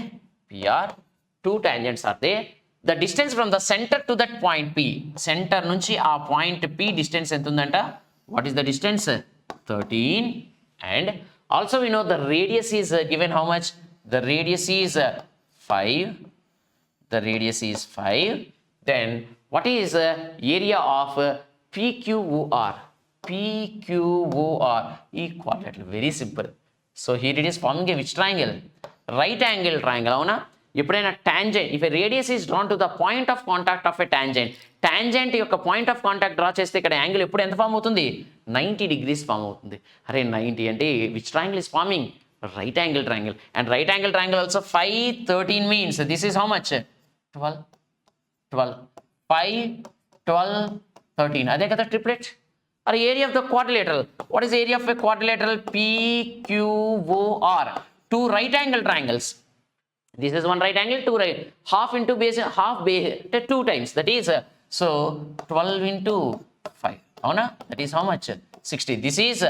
PR. Two tangents are there. The distance from the center to that point P. Center నుంచి ఆ point P distance ఎంత ఉందంట? What is the distance? 13. And also we know the radius is given how much? The radius is 5. The radius is 5. Then what is area of PQOR? PQOR equilateral. Very simple. So here it is forming a which triangle? Right angle triangle. అవునా? ఎప్పుడైనా tangent, if a radius is drawn to the point of contact of a tangent, tangent యొక్క point of contact draw చేస్తే ఇక్కడ angle ఎప్పుడు ఎంత form అవుతుంది? 90 degrees form అవుతుంది. అరే 90 అంటే which triangle is farming? Right angle triangle. And right angle triangle also 5, 13 means this is how much? 12, 5, 12, 13. అదే కదా ట్రిప్లెట్. అరే area of the quadrilateral. What is area of a quadrilateral? PQOR. Two right angle triangles. This is one right angle, two right, half into base, half base, 2 times. That is, so 12 into 5. Avuna? That is how much? 60. This is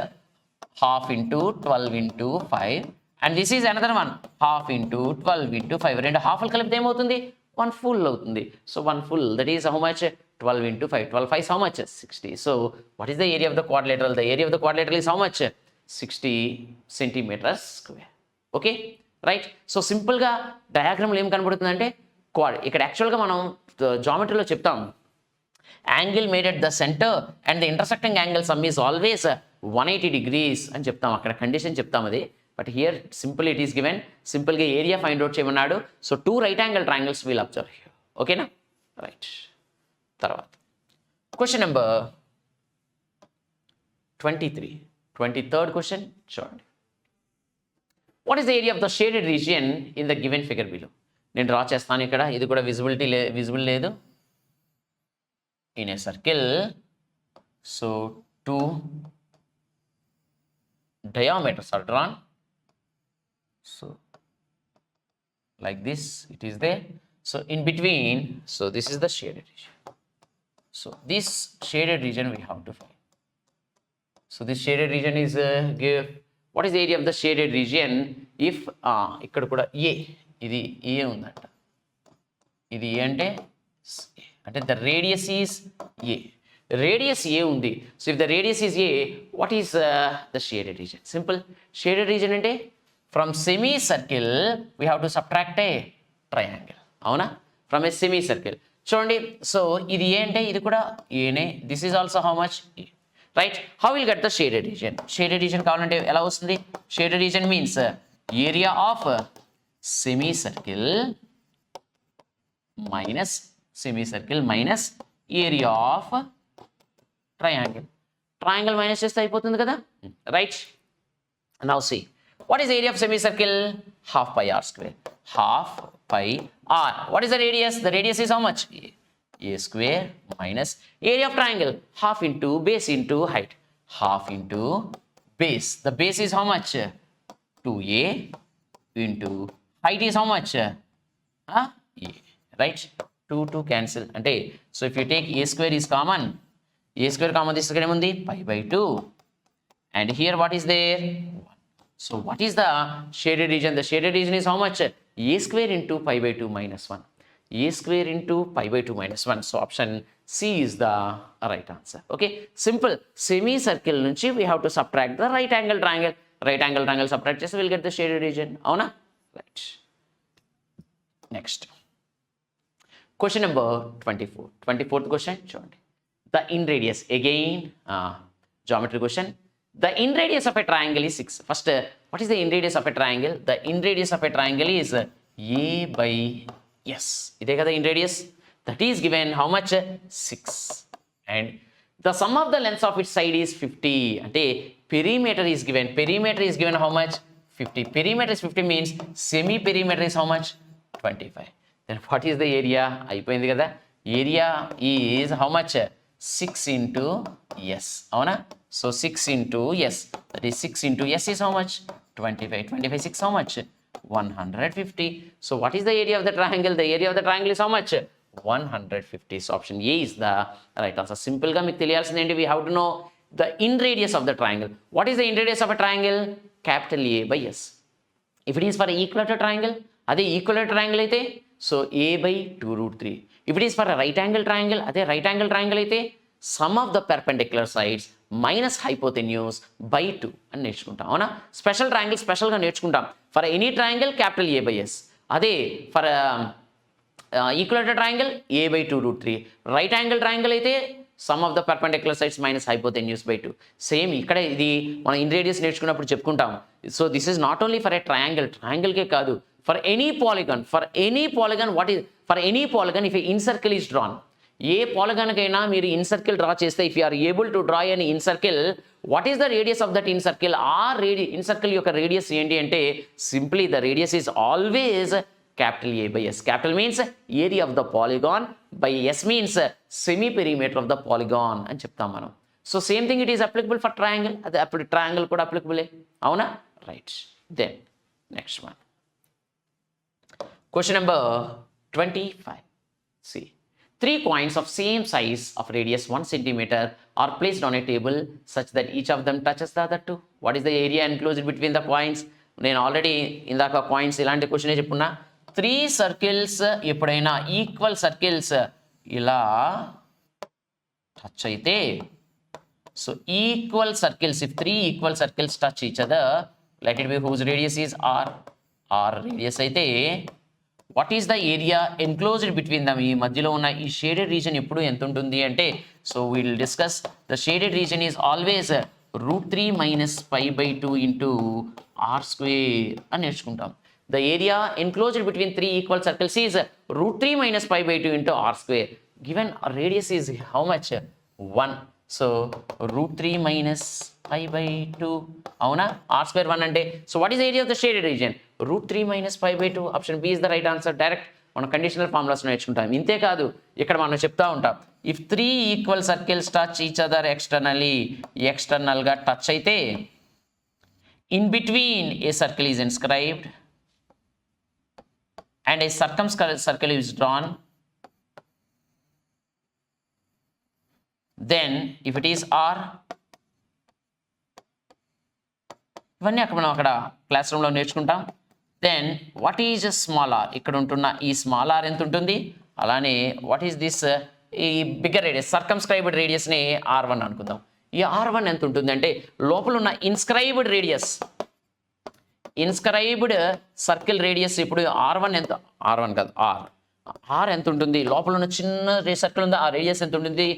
half into 12 into 5. And this is another one, half into 12 into 5. Rendu half kalipte em avutundi? 1 full avutundi. So 1 full, that is how much? 12 into 5. 12 5 is how much? 60. So what is the area of the quadrilateral? The area of the quadrilateral is how much? 60 centimeters square. Okay, right. So సింపుల్గా డయాగ్రామ్లో ఏం కనబడుతుందంటే quad. ఇక్కడ యాక్చువల్గా మనం జామెట్రీలో చెప్తాం angle made at the centre and the intersecting angle sum is always 180 degrees అని చెప్తాం, అక్కడ condition చెప్తాం అది. But here simple it is given, సింపుల్గా ఏరియా ఫైండ్ అవుట్ చేయమన్నాడు. So 2 right angle triangles will observe here. ఓకేనా, రైట్. తర్వాత question number 23rd question చూడండి. What is the area of the shaded region in the given figure below? నేను draw చేస్తాను ఇక్కడ, ఇది కూడా విజిబుల్ లేదు. In a circle, so 2 diameters are drawn. So like this it is there. So in between, so this is the shaded region. So this shaded region we have to find. So this shaded region is give what is the area of the shaded region if ikkada kuda a idi a undanta, idi a ante the radius is a, radius a undi. So if the radius is a, what is the shaded region? Simple, shaded region ante from semicircle we have to subtract a triangle, avuna, from a semicircle. Chudandi, so idi a ante idi kuda a ne, this is also how much a, right? How will get the shaded region? Shaded region kavalante ela vastundi? Shaded region means area of semicircle minus area of triangle minus చేస్తే అయిపోతుంది కదా, right? Now see, what is the area of semicircle? Half pi r square. Half pi r. What is the radius? The radius is how much? A square minus area of triangle, half into base into height, half into base. The base is how much? 2a into height is how much? A, right? 2 cancel ante, so if you take a square is common, a square common, this is emundi pi by 2, and here what is there? 1. So what is the shaded region? The shaded region is how much? A square into pi by 2 minus 1. A square into pi by 2 minus 1. So option C is the right answer. Okay, simple. Semicircle nunchi we have to subtract the right angle triangle. Right angle triangle subtract chesi we'll get the shaded region. Avuna? Right. Next. Question number 24th question. Chudandi. The in radius, again geometry question. The in radius of a triangle is 6. First, what is the in radius of a triangle? The in radius of a triangle is a by s. Ide kada in radius. That is given how much? 6. And the sum of the lengths of its side is 50. Ante perimeter is given. Perimeter is given how much? 50. Perimeter is 50 means semi perimeter is how much? 25. Then what is the area? Ayipoyindi kada. Area is how much? 6 into s. Avuna? So 6 into s. That is 6 into s is how much? 25. 25 6 how much? 150. So what is the area of the triangle? The area of the triangle is how much? 150. So option A is the right answer. Simple ga meeku teliyalsindi enti, we have to know the in radius of the triangle. What is the in radius of a triangle? Capital A by s. If it is for an equilateral triangle, ade equilateral triangle aithe, so A by 2√3. If it is for a right angle triangle, ade right angle triangle aithe sum of the perpendicular sides minus hypotenuse by 2 అని నేర్చుకుంటాం, అవునా? Special triangle స్పెషల్గా నేర్చుకుంటాం. For any triangle capital A by s. అదే for equilateral triangle A by 2√3. Right angle triangle అయితే sum of the perpendicular sides minus hypotenuse by 2. Same ఇక్కడ ఇది మనం ఇన్ రేడియస్ నేర్చుకున్నప్పుడు చెప్పుకుంటాం. So this is not only for a ట్రయాంగిల్కే కాదు, for any polygon, what is for any polygon if a incircle is drawn, ఏ పాలిగాన్కైనా మీరు ఇన్ సర్కిల్ డ్రా చేస్తే, if you are able to draw an incircle, what is the radius of that incircle? ఆ incircle యొక్క radius ఏంటి అంటే simply the radius is always capital A by s. Capital means area of the polygon, by s means semi perimeter of the polygon అని చెప్తాం మనం. So same thing it is applicable for triangle, అదే అప్పుడు triangle కూడా అప్లికబులే, అవునా? Right. Then next one, question number 25. See, 3 coins of same size of radius 1 centimeter are placed on a table such that each of them touches the other 2. What is the area enclosed between the coins? నేను already ఇందాక coins ఇలాంటి క్వశ్చనే చెప్పున్నా. 3 circles ఎప్పుడైనా equal circles ఇలా touch అయితే, so equal circles, if 3 equal circles touch each other, let it be whose radius is r radius అయితే what is the area enclosed between them, ఈ మధ్యలో ఉన్న ఈ షేడెడ్ రీజన్ ఎప్పుడు ఎంత ఉంటుంది అంటే, so will discuss the shaded region is always √3 - π/2 into r² అని నేర్చుకుంటాం. The area enclosed between 3 equal circles is √3 - π/2 into r². Given radius is how much 1. So √3 - π/2 అవునా, r² 1 అంటే. So what is area of the shaded region? √3 - π/2. Option B is the right answer. Direct మనం conditional formulas నేర్చుకుంటాం. ఇంతే కాదు, ఇక్కడ మనం చెప్తా ఉంటాం, if 3 equal circles touch each other ఎక్స్టర్నల్గా టచ్ అయితే in between a circle is inscribed and a circle is drawn, then if it is r, ఇవన్నీ మనం అక్కడ క్లాస్ రూమ్లో నేర్చుకుంటాం. Then what is small R, ఇక్కడ ఉంటున్న ఈ స్మాల్ ఆర్ ఎంత ఉంటుంది, అలానే వాట్ ఈస్ దిస్ ఈ బిగ్గర్ రేడియస్ సర్కమ్స్క్రైబ్డ్ రేడియస్ని r1 అనుకుందాం. ఈ r1 ఎంత ఉంటుంది అంటే లోపల ఉన్న inscribed radius, inscribed circle radius ఇప్పుడు r1 ఎంత, r1 కాదు r ఎంత ఉంటుంది, లోపల ఉన్న చిన్న సర్కిల్ ఉంది ఆ రేడియస్ ఎంత ఉంటుంది,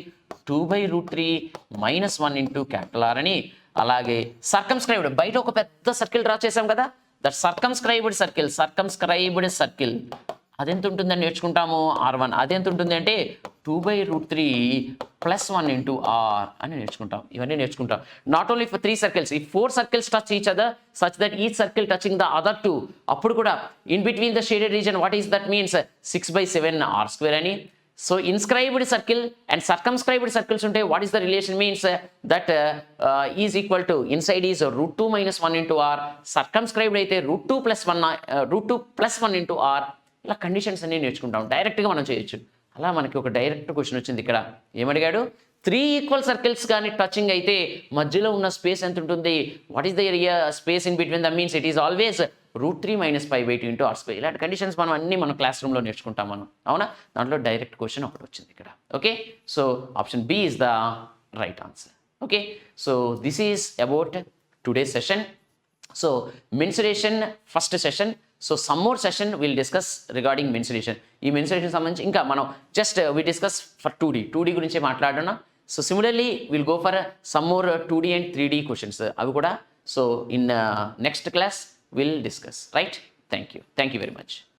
2/√3 - 1 ఇంటూ R అని. అలాగే సర్కమ్స్క్రైబ్డ్ బయట ఒక పెద్ద సర్కిల్ డ్రా చేసాం కదా, దట్ సర్కమ్స్క్రైబ్డ్ సర్కిల్ అదెంత ఉంటుందని నేర్చుకుంటాము, r1 అదెంత ఉంటుంది అంటే 2/√3 + 1 ఇంటూ r అని నేర్చుకుంటాం. ఇవన్నీ నేర్చుకుంటాం. నాట్ ఓన్లీ ఫర్ 3 సర్కిల్స్, ఈ 4 circles touch each other such that each circle touching the other 2, అప్పుడు కూడా in between the shaded region what is that means 6/7 r² అని. So inscribed circle and circumscribed circles ఉంటే what is the relation means that is equal to inside is √2 - 1 ఇంటూ r, circumscribed అయితే √2 + 1 ఇంటూ r. ఇలా conditions అన్ని నేర్చుకుంటాం, డైరెక్ట్గా మనం చేయొచ్చు. అలా మనకి ఒక డైరెక్ట్ క్వశ్చన్ వచ్చింది ఇక్కడ. ఏమడిగాడు, 3 ఈక్వల్ సర్కిల్స్ కానీ టచింగ్ అయితే మధ్యలో ఉన్న స్పేస్ ఎంత ఉంటుంది, what is the area space in between the means it is always √3 - π/2 into r². ఇలాంటి కండిషన్స్ మనం అన్ని మన క్లాస్ రూమ్లో నేర్చుకుంటాం మనం, అవునా. దాంట్లో డైరెక్ట్ క్వశ్చన్ ఒకటి వచ్చింది ఇక్కడ. Okay, so option B is the right answer. Okay, so this is about today session. So mensuration first session. So some more session will discuss regarding mensuration. ఈ మెన్సురేషన్ సంబంధించి ఇంకా మనం just we discuss for 2D గురించి మాట్లాడున్నా. So similarly will go for some more 2D and 3D questions, అవి కూడా. So in next class will discuss, right. Thank you very much.